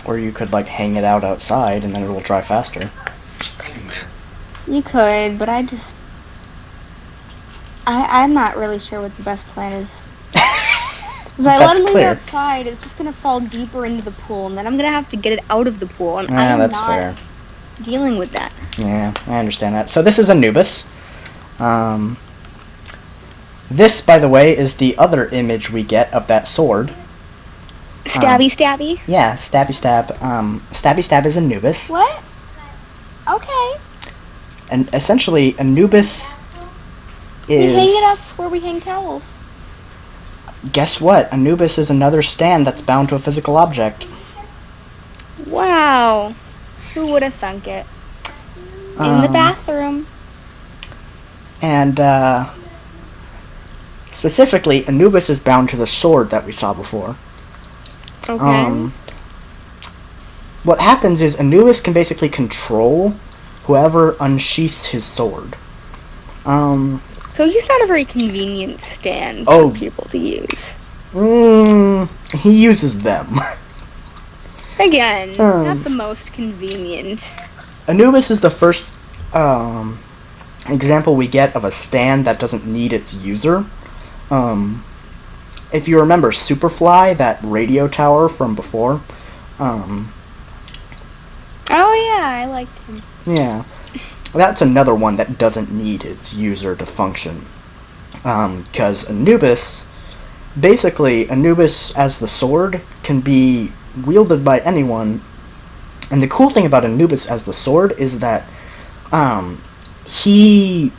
Or you could, like, hang it out outside and then it will dry faster. Oh, man. You could, but I'm not really sure what the best plan is. Because I let him leave it outside, it's just going to fall deeper into the pool, and then I'm going to have to get it out of the pool, and I'm that's not fair. dealing with that. Yeah, I understand that. So this is Anubis. This, by the way, is the other image we get of that sword. Stabby? Yeah, Stabby Stab. Stabby Stab is Anubis. What? Okay. And essentially, Anubis is... We hang it up where we hang towels. Guess what? Anubis is another stand that's bound to a physical object. Wow. Who would have thunk it? In the bathroom. And, specifically, Anubis is bound to the sword that we saw before. Okay. What happens is Anubis can basically control whoever unsheaths his sword. So he's not a very convenient stand for people to use. He uses them. Again, not the most convenient. Anubis is the first example we get of a stand that doesn't need its user. If you remember Superfly, that radio tower from before. Oh yeah, I liked him. Yeah. That's another one that doesn't need its user to function. Because Anubis as the sword can be wielded by anyone. And the cool thing about Anubis as the sword is that he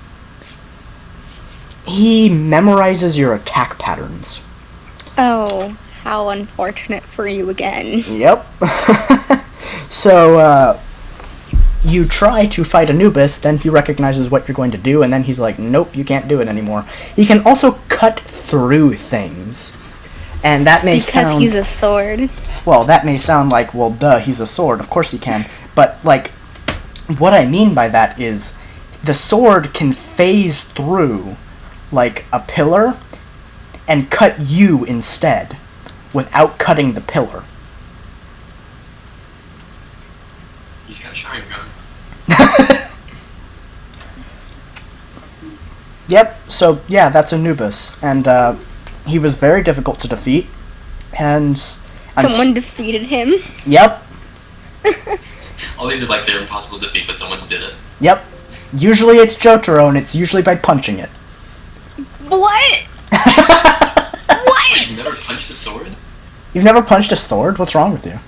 He memorizes your attack patterns. Oh, how unfortunate for you again. Yep. So, you try to fight Anubis, then he recognizes what you're going to do, and then he's like, nope, you can't do it anymore. He can also cut through things. And that may sound... Because he's a sword. Well, that may sound like, well, duh, he's a sword, of course he can. But, like, what I mean by that is, the sword can phase through, like, a pillar, and cut you instead, without cutting the pillar. He's got a Sharingan. Yep, so, yeah, that's Anubis. And, he was very difficult to defeat, and... Someone defeated him? Yep. All these are like they're impossible to defeat, but someone did it. Yep. Usually it's JoJo, and it's usually by punching it. What? Wait, you've never punched a sword? You've never punched a sword? What's wrong with you?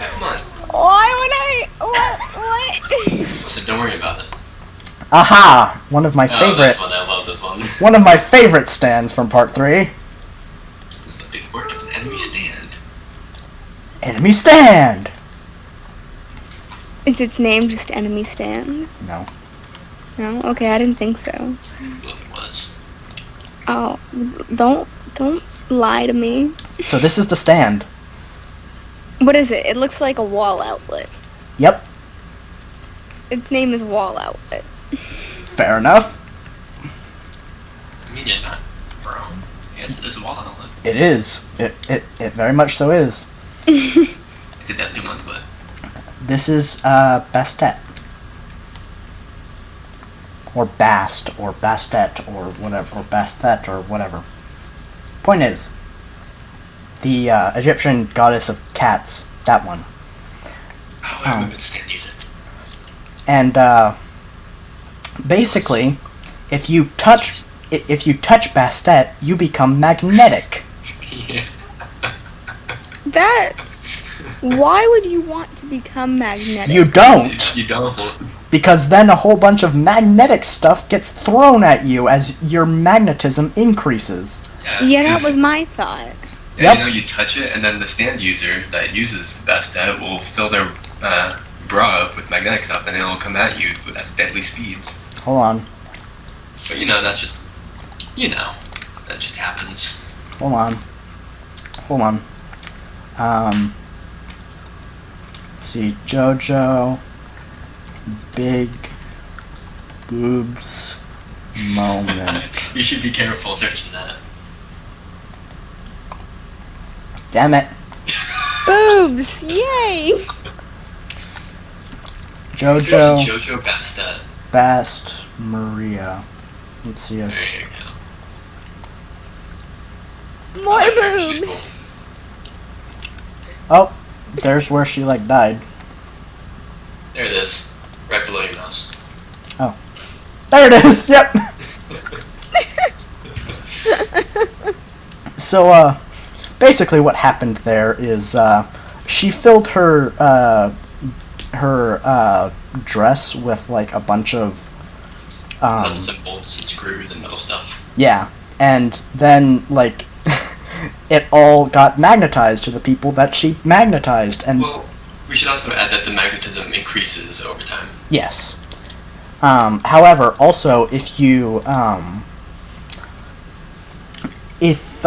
Yeah, come on. Why would I? What? Listen, don't worry about it. Aha! One of my Oh, favorite... this one, I love this one. One of my favorite stands from part 3. The big word of enemy stand. Enemy stand! Is its name just Enemy Stand? No. No? Okay, I didn't think so. Well, it was. Oh, don't lie to me. So this is the stand. What is it? It looks like a wall outlet. Yep. Its name is Wall Outlet. Fair enough. I mean, you're not wrong. Yes, it is a wall outlet. It is. It very much so is. It's a deadly one, but... This is, Bastet. Or Bast, or Bastet, or whatever, or Bastet, or whatever. Point is, the, Egyptian goddess of cats, that one. Oh, I remember the stand you did. And, basically, if you touch Bastet, you become magnetic. Yeah. Why would you want to become magnetic? You don't! You don't. Because then a whole bunch of magnetic stuff gets thrown at you as your magnetism increases. Yeah, that was my thought. Yeah, Yep. you touch it, and then the stand user that uses Bastet will fill their bra up with magnetic stuff, and it'll come at you at deadly speeds. Hold on. But that's just, that just happens. Hold on. See, JoJo, big boobs moment. You should be careful searching that. Damn it. Boobs! Yay! JoJo, JoJo Bastet. Bast, Maria. Let's see if... There you go. More She's boobs! cool. Oh, there's where she, died. There it is. Right below your mouse. There it is! Yep! So, basically what happened there is, she filled her dress with, a bunch of, Nuts and bolts and screws and metal stuff. yeah, and then, it all got magnetized to the people that she magnetized, and... Well, we should also add that the magnetism increases over time. Yes. However, also, if you, if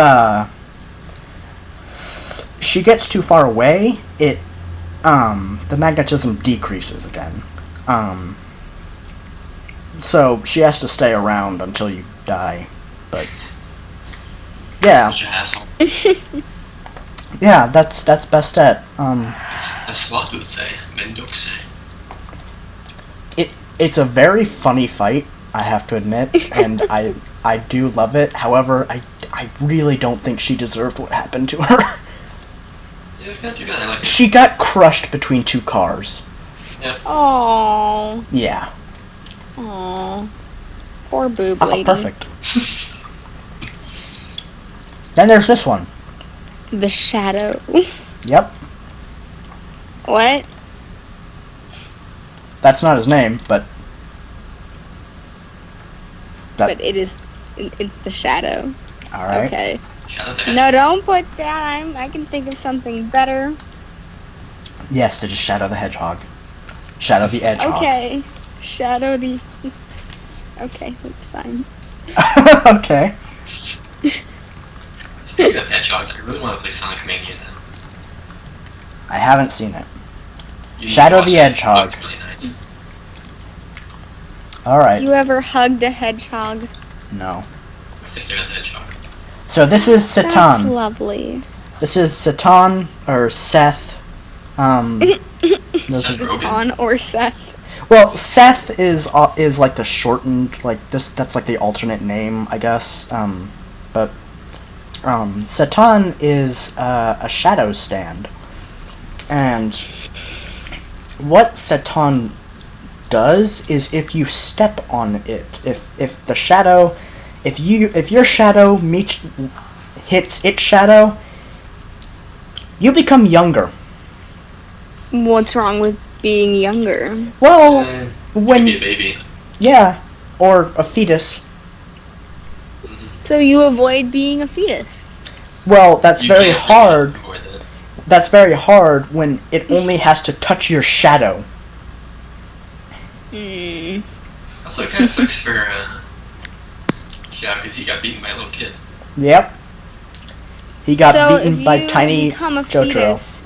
she gets too far away, the magnetism decreases again. So she has to stay around until you die, but, yeah. Such an asshole. Yeah, that's Bastet. As Sloth would say, Mendokse. It's a very funny fight, I have to admit, and I do love it. However, I really don't think she deserved what happened to her. Yeah, it's not too bad. I like it. She got crushed between two cars. Yeah. Aww. Yeah. Aww. Poor boob lady. Perfect. Then there's this one. The Shadow. Yep. What? That's not his name, but... But it is It's the shadow. All right. Okay. Shadow the No, don't put that. I can think of something better. Yes, it is Shadow the Hedgehog. Shadow the Edgehog. Okay. Shadow the... Okay, that's fine. Okay. Speaking of Hedgehog, I really want to play Sonic Mania now. I haven't seen it. You need Shadow to watch the it. Hedgehog. It's really nice. All right. You ever hugged a hedgehog? No. My sister has a hedgehog. So this is That's Satan. lovely. This is Satan or Seth. Those Seth are- Rogen. On or Seth. well, Seth is like the shortened, like this. That's like the alternate name, I guess. But Satan is a shadow stand, and what Satan does is if you step on it, if the shadow, if your shadow hits its shadow, you become younger. What's wrong with being younger? Well, when Maybe a baby. yeah, or a fetus. So you avoid being a fetus. Well, that's You very can't hard. avoid that. That's very hard when it only has to touch your shadow. Also, it kind of sucks for Shadow because he got beaten by a little kid. Yep. He got so beaten if by you tiny become a JoJo. fetus,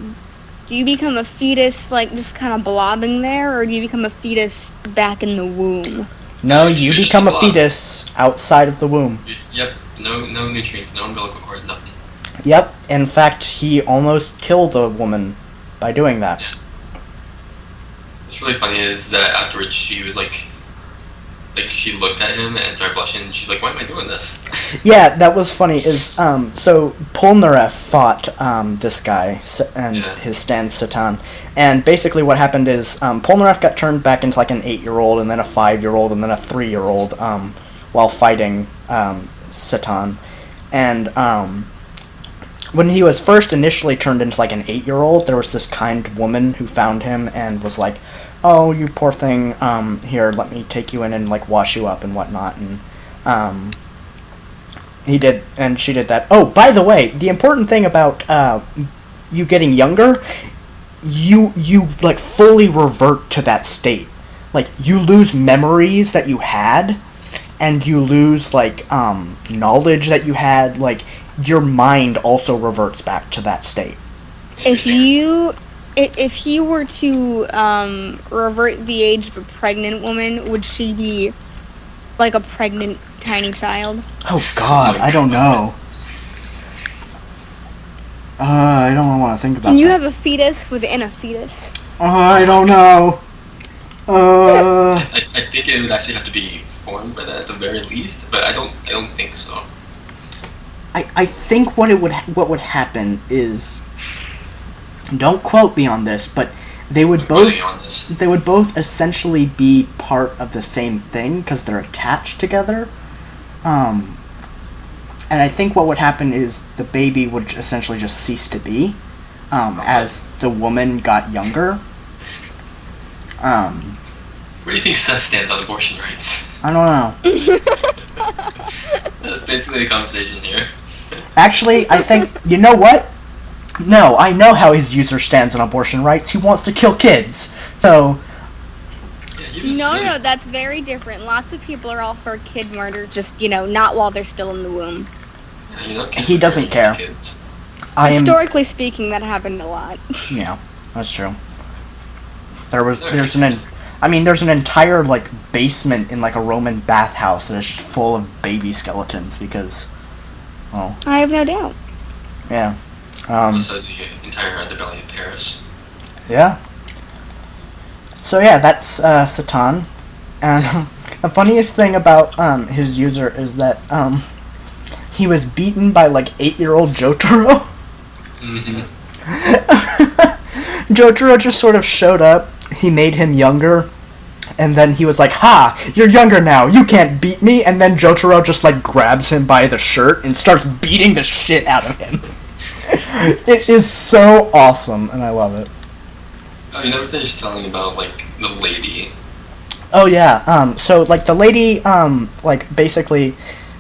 do you become a fetus like just kind of blobbing there, or do you become a fetus back in the womb? No, You you just become a blob. fetus outside of the womb. Yep. No nutrients, no umbilical cord, nothing. Yep. In fact, he almost killed a woman by doing that. Yeah. What's really funny is that afterwards she was like she looked at him and started blushing. And she's like, "Why am I doing this?" Yeah, that was funny. Is so Polnareff fought this guy and Yeah. his stand Satan, and basically what happened is Polnareff got turned back into like an 8-year-old and then a 5-year-old and then a 3-year-old while fighting Satan, and when he was first initially turned into like an 8-year-old, there was this kind woman who found him and was like, "Oh, you poor thing, here, let me take you in and like wash you up and whatnot," and he did, and she did that. Oh, by the way, the important thing about you getting younger, you like fully revert to that state. Like you lose memories that you had, and you lose like knowledge that you had. Like your mind also reverts back to that state. If he were to revert the age of a pregnant woman, would she be like a pregnant tiny child? Oh God, I don't know. I don't want to think about Can you that. have a fetus within a fetus? I don't know. I think it would actually have to be formed by that at the very least, but I don't think so. I think what would happen is, don't quote me on this, but they would I'm both quoting on this. they would both essentially be part of the same thing because they're attached together. And I think what would happen is the baby would essentially just cease to be as the woman got younger. Where do you think Seth stands on abortion rights? I don't know. That's basically the conversation here. Actually, I think, you know what? No, I know how his user stands on abortion rights. He wants to kill kids. So, Yeah, he was No, really- that's very different. Lots of people are all for kid murder, just, not while they're still in the womb. Yeah, kids He are doesn't very care. kids. I am... Historically speaking, that happened a lot. Yeah, that's true. There's an entire, like, basement in, like, a Roman bathhouse that is just full of baby skeletons because, well, I have no doubt. yeah. Also, the entire underbelly of Paris. Yeah. So yeah, that's Satan, and the funniest thing about his user is that he was beaten by like 8-year-old Jotaro. Mm-hmm. Jotaro just sort of showed up. He made him younger, and then he was like, "Ha! You're younger now. You can't beat me." And then Jotaro just like grabs him by the shirt and starts beating the shit out of him. It is so awesome, and I love it. Oh, you never finished telling about, like, the lady. Oh yeah, so like the lady, like basically,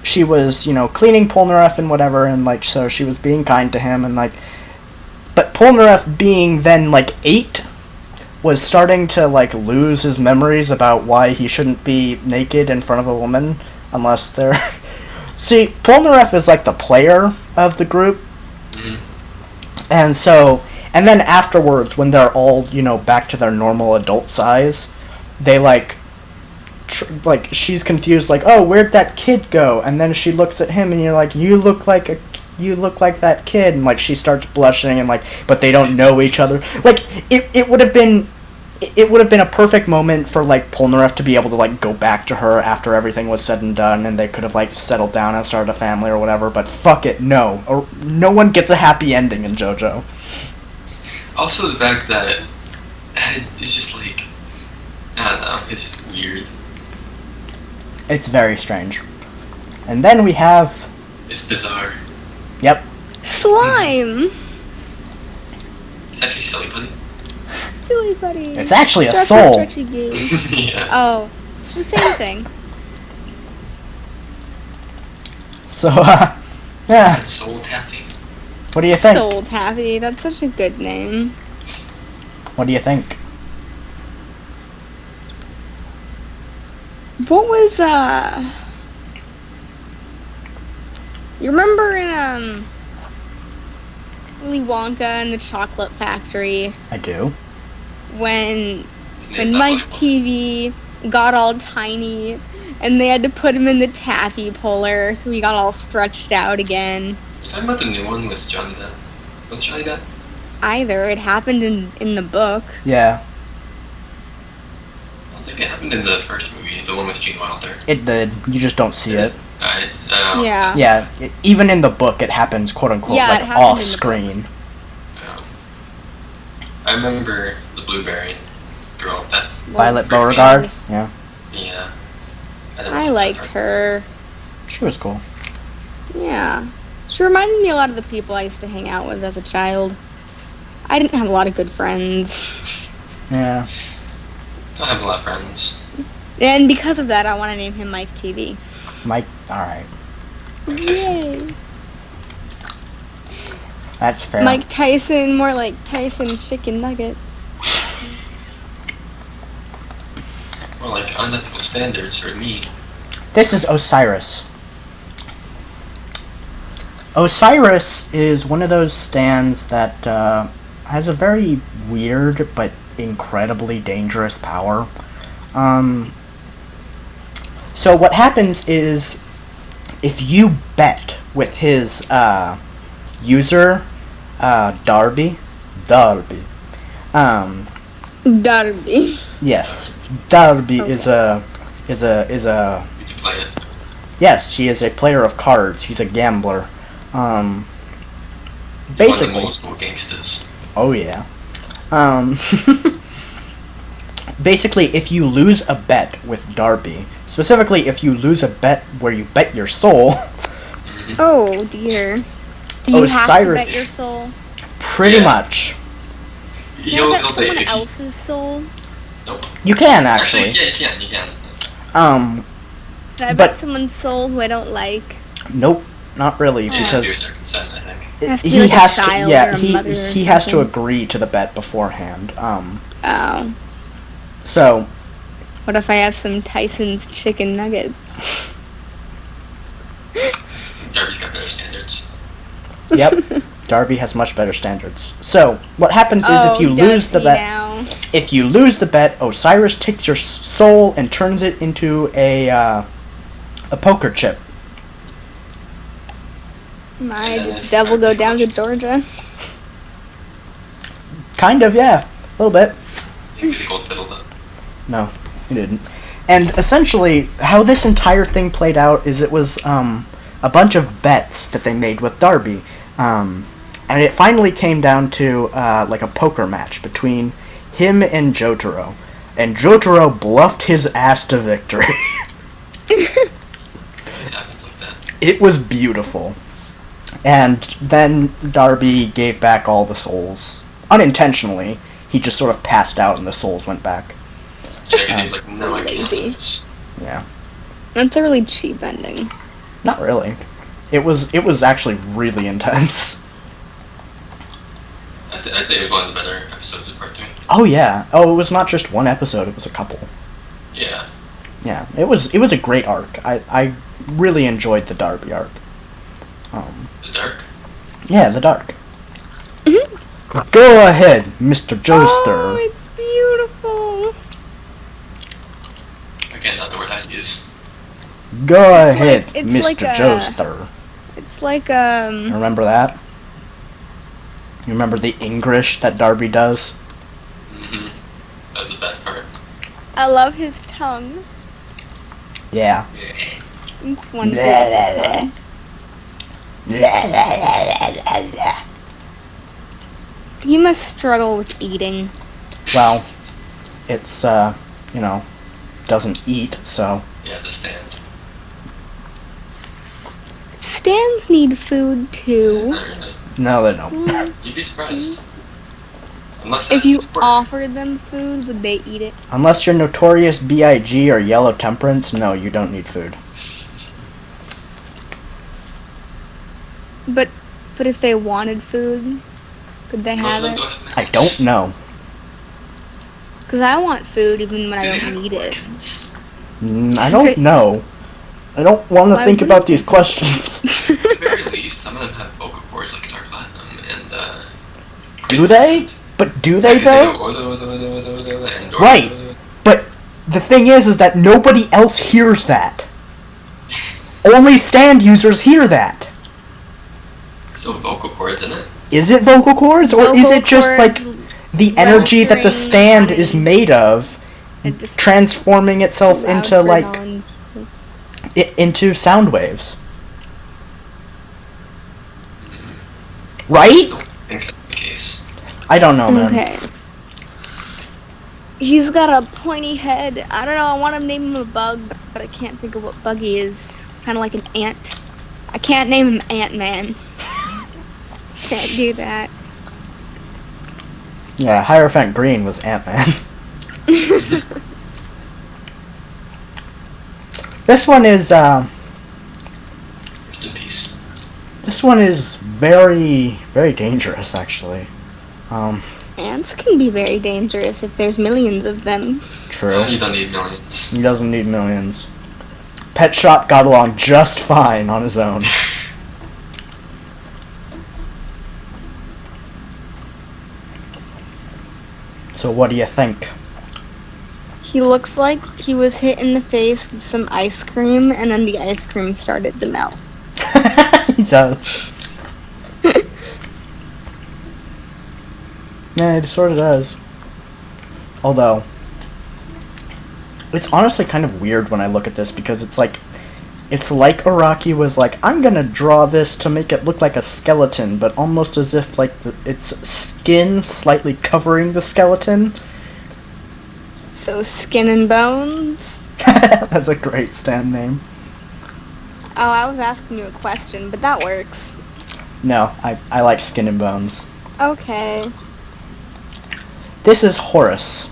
she was, cleaning Polnareff and whatever, and, like, so she was being kind to him, and, like, but Polnareff being then, like, 8, was starting to, like, lose his memories about why he shouldn't be naked in front of a woman, unless they're... See, Polnareff is, like, the player of the group, and so... And then afterwards, when they're all, back to their normal adult size, they, like, she's confused, like, oh, where'd that kid go? And then she looks at him, and you're like, you look like that kid, and, like, she starts blushing, and, like, but they don't know each other. Like, it would have been a perfect moment for, like, Polnareff to be able to, like, go back to her after everything was said and done, and they could have, like, settled down and started a family or whatever, but fuck it, no. Or no one gets a happy ending in JoJo. Also, the fact that it's just like, I don't know, it's just weird. It's very strange. And then we have... It's bizarre. Yep. Slime! It's actually silly putty. Silly buddy. It's actually a Stretchy, soul. stretchy gaze. Yeah. Oh, it's the same thing. So, yeah. It's soul tapping. What do you think? Soul Taffy, that's such a good name. What do you think? What was, you remember in, Willy Wonka and the Chocolate Factory, I do. when Mike TV got all tiny, and they had to put him in the taffy puller, so he got all stretched out again. You're talking about the new one with Johnny Depp? What's Johnny Depp? Either. It happened in the book. Yeah, I don't think it happened in the first movie, the one with Gene Wilder. it did. You just don't see it. Yeah. Yeah, even in the book, it happens, quote unquote, Yeah, it like happened off in the screen. Yeah. I remember the blueberry girl. That Violet freaked me out. Beauregard. Yeah, Yeah. I liked her. she was cool. Yeah. She reminded me a lot of the people I used to hang out with as a child. I didn't have a lot of good friends. Yeah. I have a lot of friends. And because of that, I want to name him Mike TV. Mike. All right, Yay. that's fair. Mike Tyson, more like Tyson Chicken Nuggets. Or like unethical standards for me. This is Osiris. Osiris is one of those stands that has a very weird but incredibly dangerous power. So what happens is, if you bet with his user, Darby, Darby. yes, Darby is a You can play it. yes, he is a player of cards. He's a gambler. One of the Basically, most gangsters. oh yeah. Basically, if you lose a bet with Darby, specifically if you lose a bet where you bet your soul, Oh dear. Do you have to Osiris- bet your soul? pretty Yeah. much, Can I bet He'll say someone if you... else's soul? Nope. you can Actually, actually. yeah, you can. Um, Can I But- bet someone's soul who I don't like? nope, not really, You have to do because certain consent, I think. It has to be he like a has to. child Yeah, or a he mother or he has to something. agree to the bet beforehand. Oh. So What if I have some Tyson's chicken nuggets? Darby's got better standards. yep, Darby has much better standards. So what happens is, if you does lose the he bet, now? if you lose the bet, Osiris takes your soul and turns it into a poker chip. My, And then did it's the devil go Darby's down to collection. Georgia? Kind of, yeah, a little bit. You get the gold fiddle though. No, he didn't. And essentially, how this entire thing played out is, it was a bunch of bets that they made with Darby, and it finally came down to like a poker match between him and Jotaro, and Jotaro bluffed his ass to victory. It happens like that. It was beautiful. And then Darby gave back all the souls. Unintentionally. He just sort of passed out and the souls went back. Yeah, because he was like, no, I can't Lazy. lose. Yeah. That's a really cheap ending. Not really. It was actually really intense. I'd say it was one of the better episodes of Part 2. Oh yeah. Oh, it was not just one episode, it was a couple. Yeah. Yeah, it was a great arc. I really enjoyed the Darby arc. The Dark? Yeah, the Dark. Mm-hmm. Go ahead, Mr. Joester. Oh, it's beautiful. Again, not the word I'd use. Go ahead, it's Mr. like a- Joester. It's like Remember that? You remember the English that Darby does? Mm-hmm. That was the best part. I love his tongue. Yeah. Yeah. It's wonderful. He must struggle with eating. Well, it's doesn't eat, so. He has a stand. Stands need food too. Not really. No, they don't. You'd be surprised. Unless If that's you sport. offered them food, would they eat it? Unless you're Notorious B.I.G. or Yellow Temperance, no, you don't need food. But if they wanted food, could they Most have of them it? go ahead and I don't know. Because I want food even when I Do they don't have need it. organs? I don't know. I don't want to Why think would about you? these questions. At the very least, some of them have vocal cords like Guitar Platinum and Do they? But do they though? And Right. But the thing is that nobody else hears that. Only stand users hear that. Still vocal cords in it. Is it vocal cords, or is Vocal it just like cords, the energy that the registering stand sound is made of, it just transforming itself allowed into for like non- into sound waves? Right? I don't think that's the case. I don't know, man. Okay. He's got a pointy head. I don't know. I want to name him a bug, but I can't think of what bug he is. Kind of like an ant. I can't name him Ant-Man. Can't do that. Yeah, Hierophant Green was Ant-Man. This one is Rest in peace. this one is very, very dangerous, actually. Ants can be very dangerous if there's millions of them. True. You don't need millions. He doesn't need millions. Pet Shop got along just fine on his own. So what do you think? He looks like he was hit in the face with some ice cream, and then the ice cream started to melt. He does. Yeah, it sort of does. Although, it's honestly kind of weird when I look at this, because it's like Araki was like, I'm gonna draw this to make it look like a skeleton, but almost as if like its skin slightly covering the skeleton. So skin and bones. That's a great stand name. Oh, I was asking you a question, but that works. No, I like Skin and Bones. Okay. This is Horus.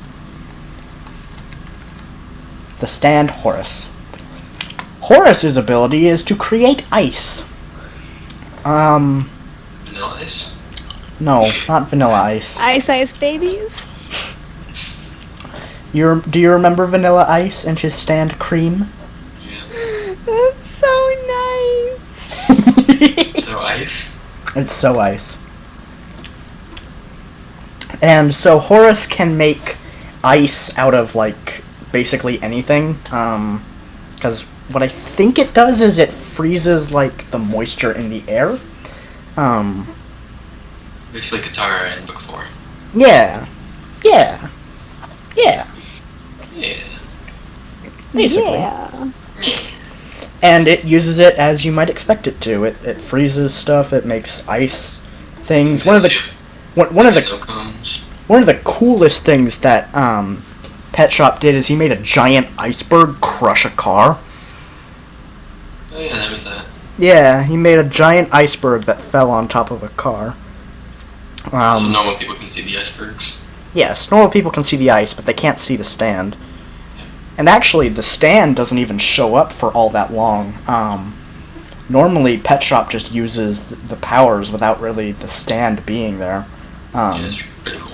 The stand Horus. Horus's ability is to create ice. Vanilla ice? No, not Vanilla Ice. Ice Babies? Do you remember Vanilla Ice and his stand Cream? Yeah. That's so nice. So ice? It's so ice. And so Horus can make ice out of, like, basically anything. Because what I think it does is it freezes, like, the moisture in the air. Basically Katara in book 4. Yeah. Yeah. Yeah. Yeah. Basically. Yeah. And it uses it as you might expect it to. It freezes stuff. It makes ice things. One of the Snow cones. one of the coolest things that Pet Shop did is he made a giant iceberg crush a car. Oh yeah, that was that. Yeah, he made a giant iceberg that fell on top of a car. So normal people can see the icebergs. Yes, normal people can see the ice, but they can't see the stand. And actually, the stand doesn't even show up for all that long. normally Pet Shop just uses the powers without really the stand being there. Yeah, that's pretty cool.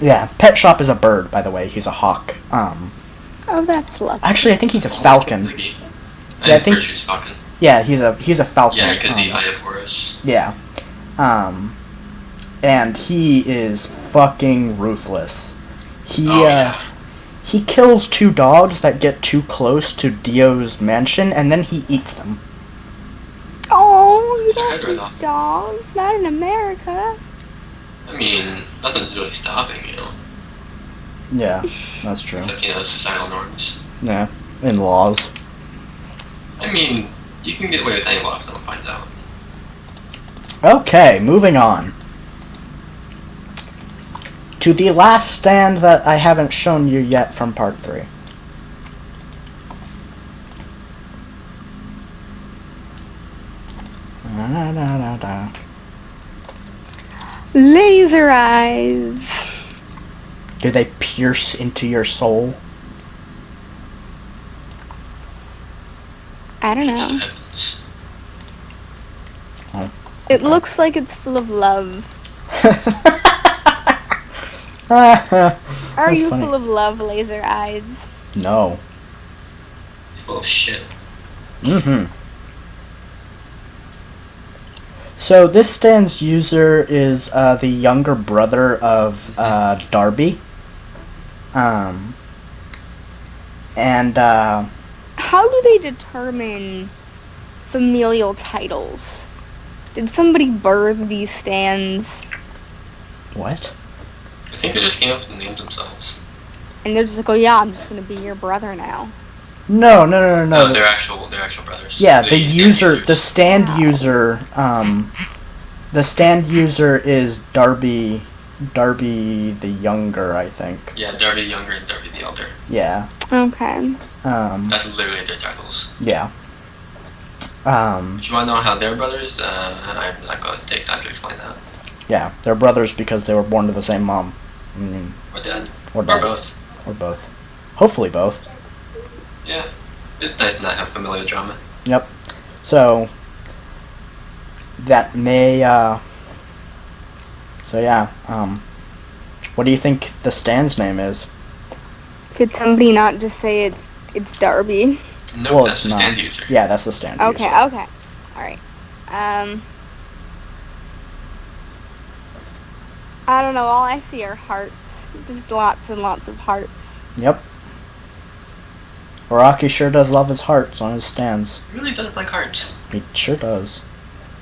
Yeah, Pet Shop is a bird, by the way. He's a hawk. Oh, that's lovely. Actually, I think he's a falcon. Yeah, I think he's falcon. Yeah, he's a falcon. Yeah, because the Eye of Horus. Yeah. And he is fucking ruthless. He kills 2 dogs that get too close to Dio's mansion, and then he eats them. Oh, you don't eat dogs? Not in America. I mean, nothing's really stopping you. Yeah, that's true. Except, societal norms. Yeah, in laws. I mean, you can get away with any law if someone finds out. Okay, moving on. To the last stand that I haven't shown you yet from part 3. Laser eyes. Do they pierce into your soul? I don't know. Oh. It looks like it's full of love. Are you funny. full of love, laser eyes? No. It's full of shit. Mm-hmm. So this stand's user is the younger brother of Darby. How do they determine familial titles? Did somebody birth these stands? What? I think they just came up and named themselves. And they're just like, oh yeah, I'm just gonna be your brother now. No. No, they're actual brothers. Yeah, They're the stand Wow. user, the stand user is Darby the Younger, I think. Yeah, Darby the Younger and Darby the Elder. Yeah. Okay. That's literally their titles. Yeah. If you want to know how they're brothers, I'm not going to take time to explain that. Yeah, they're brothers because they were born to the same mom. Or dad. Or Or dad. both. Or both. Hopefully both. Yeah. It's nice to not have familial drama. Yep. So that may what do you think the stand's name is? Could somebody not just say it's Darby? No, Well, that's it's the not. stand user. Yeah, that's the stand Okay, user. okay. Alright. I don't know, all I see are hearts. Just lots and lots of hearts. Yep. Araki sure does love his hearts on his stands. He really does like hearts. He sure does.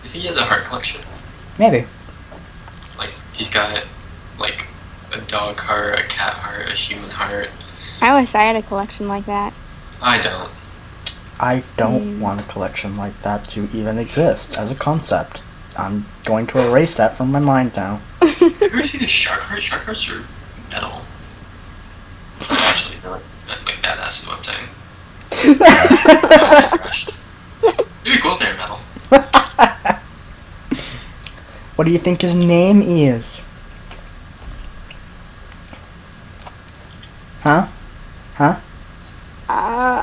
You think he has a heart collection? Maybe. Like, he's got, like, a dog heart, a cat heart, a human heart. I wish I had a collection like that. I don't. I don't want a collection like that to even exist as a concept. I'm going to erase that from my mind now. Have you ever seen a shark heart? Shark hearts are metal. Actually, they're like badass is what I'm saying. Crushed. It'd be cool if they're metal. What do you think his name is? Huh?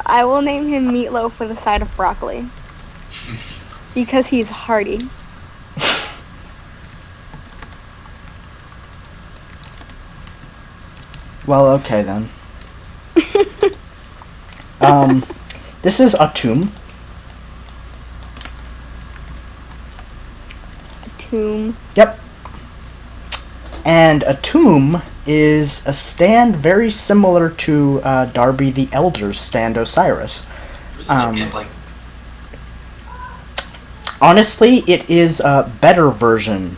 I will name him Meatloaf with a side of broccoli. Because he's hearty. Well, okay then. This is Atum. Tomb. Yep. And Atum is a stand very similar to Darby the Elder's stand Osiris. Honestly, it is a better version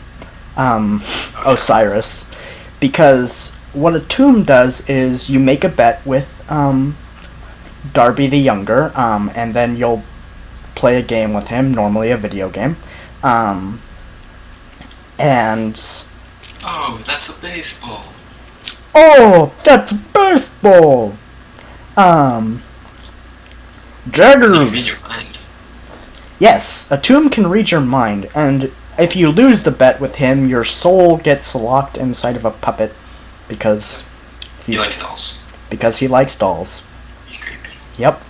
Osiris, because what Atum does is you make a bet with Darby the Younger, and then you'll play a game with him, normally a video game, and... Oh, that's a baseball. Oh, that's baseball! You Jaggers! can read your mind. Yes, Atum can read your mind, and if you lose the bet with him, your soul gets locked inside of a puppet, because He likes dolls. Because he likes dolls. He's creepy. Yep.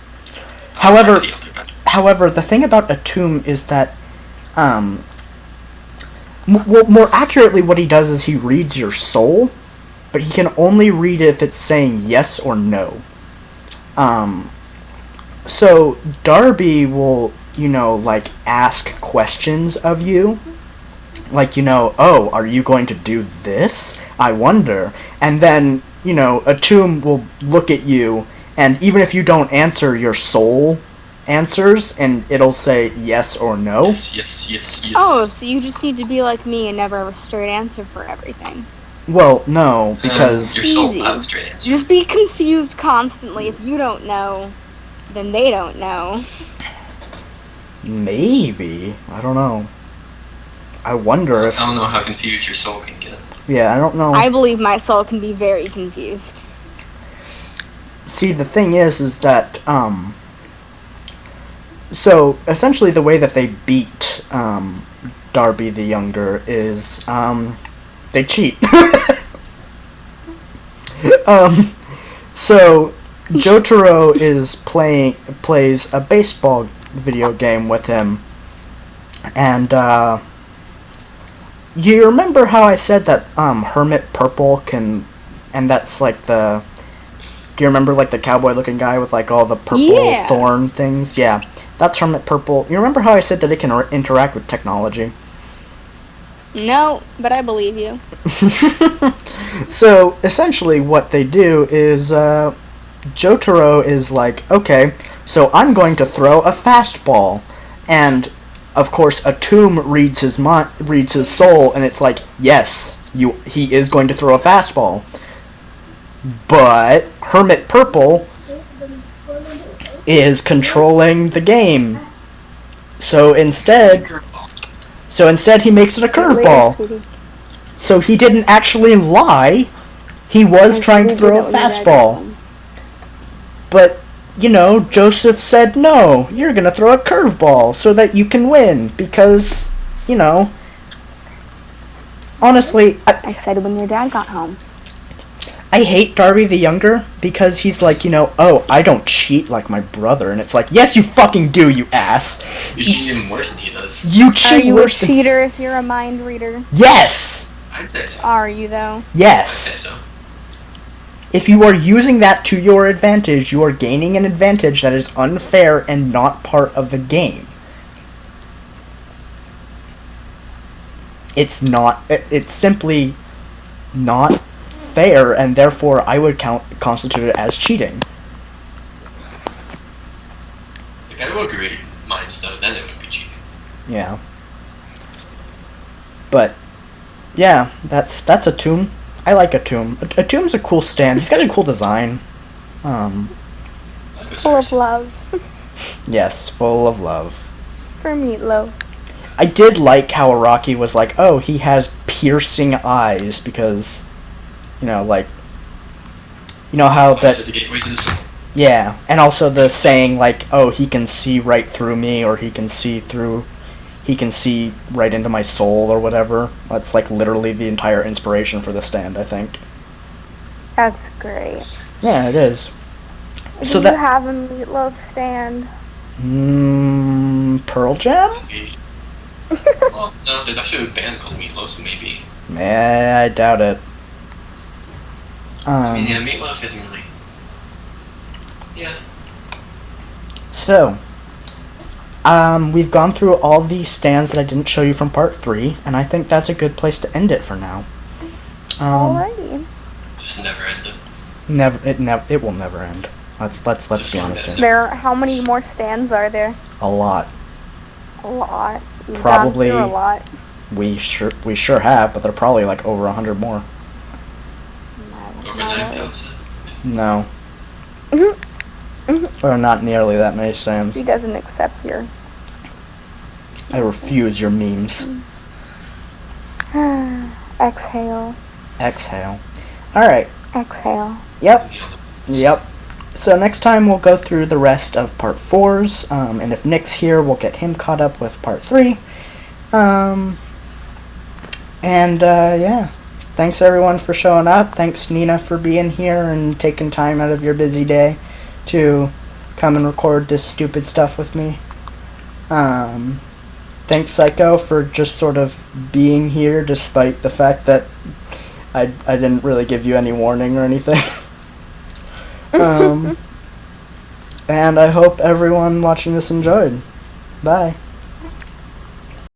Darby the Elder, but However, the thing about Atum is that, more accurately, what he does is he reads your soul, but he can only read it if it's saying yes or no. So Darby will, like, ask questions of you. Like, oh, are you going to do this? I wonder. And then, Atum will look at you, and even if you don't answer, your soul answers, and it'll say yes or no. Yes. Oh, so you just need to be like me and never have a straight answer for everything. Well, no, because... your soul will have a straight answer. Just be confused constantly. If you don't know, then they don't know. Maybe. I don't know. I wonder if... I don't know how confused your soul can get. Yeah, I don't know. I believe my soul can be very confused. See, the thing is that, so, essentially the way that they beat, Darby the Younger is, they cheat. So, Jotaro plays a baseball video game with him, and, you remember how I said that, Hermit Purple can, and that's like the... Do you remember, like, the cowboy-looking guy with, like, all the purple thorn things? Yeah, that's Hermit Purple. You remember how I said that it can interact with technology? No, but I believe you. So, essentially, what they do is, Jotaro is like, okay, so I'm going to throw a fastball. And, of course, Atum reads his soul, and it's like, yes, he is going to throw a fastball. But Hermit Purple is controlling the game. So instead he makes it a curveball. So he didn't actually lie. He was trying to throw a fastball. But, Joseph said, no, you're going to throw a curveball so that you can win. Because, honestly... I said when your dad got home. I hate Darby the Younger because he's like, oh, I don't cheat like my brother. And it's like, yes, you fucking do, you ass. You cheat even worse than he does. You cheat Are you worse a cheater if you're a mind reader? Yes! I'd say so. Are you, though? Yes. I'd say so. If you are using that to your advantage, you are gaining an advantage that is unfair and not part of the game. It's simply not fair, and therefore I would constitute it as cheating. If I would agree, mine's though, then it would be cheating. Yeah. But, yeah, that's Atum. I like Atum. Atum's a cool stand. He's got a cool design. Full of love. Yes, full of love. For meatloaf. I did like how Araki was like, oh, he has piercing eyes, because... how that... The gateway to the soul. Yeah, and also the saying, like, oh, he can see right through me, or he can see right into my soul, or whatever. That's, like, literally the entire inspiration for the stand, I think. That's great. Yeah, it is. Do you have a meatloaf stand? Pearl Jam? Maybe. Well, no, there's actually a band called Meatloaf, so maybe. I doubt it. I mean, yeah, Meatloaf isn't really... Yeah. So, we've gone through all these stands that I didn't show you from part 3, and I think that's a good place to end it for now. Alrighty. Just never ended. It will never end. Let's be honest here. How many more stands are there? A lot. A lot. You've Probably gone through a lot. We sure have, but there are probably like over 100 more. Over 9,000. No. Or not nearly that many stands. He doesn't accept your... I refuse your memes. Exhale. Exhale. Alright. Exhale. Yep. So next time we'll go through the rest of part 4's, and if Nick's here, we'll get him caught up with part 3. Yeah. Thanks everyone for showing up. Thanks Nina for being here and taking time out of your busy day to come and record this stupid stuff with me. Thanks, Saikou, for just sort of being here despite the fact that I didn't really give you any warning or anything. And I hope everyone watching this enjoyed. Bye.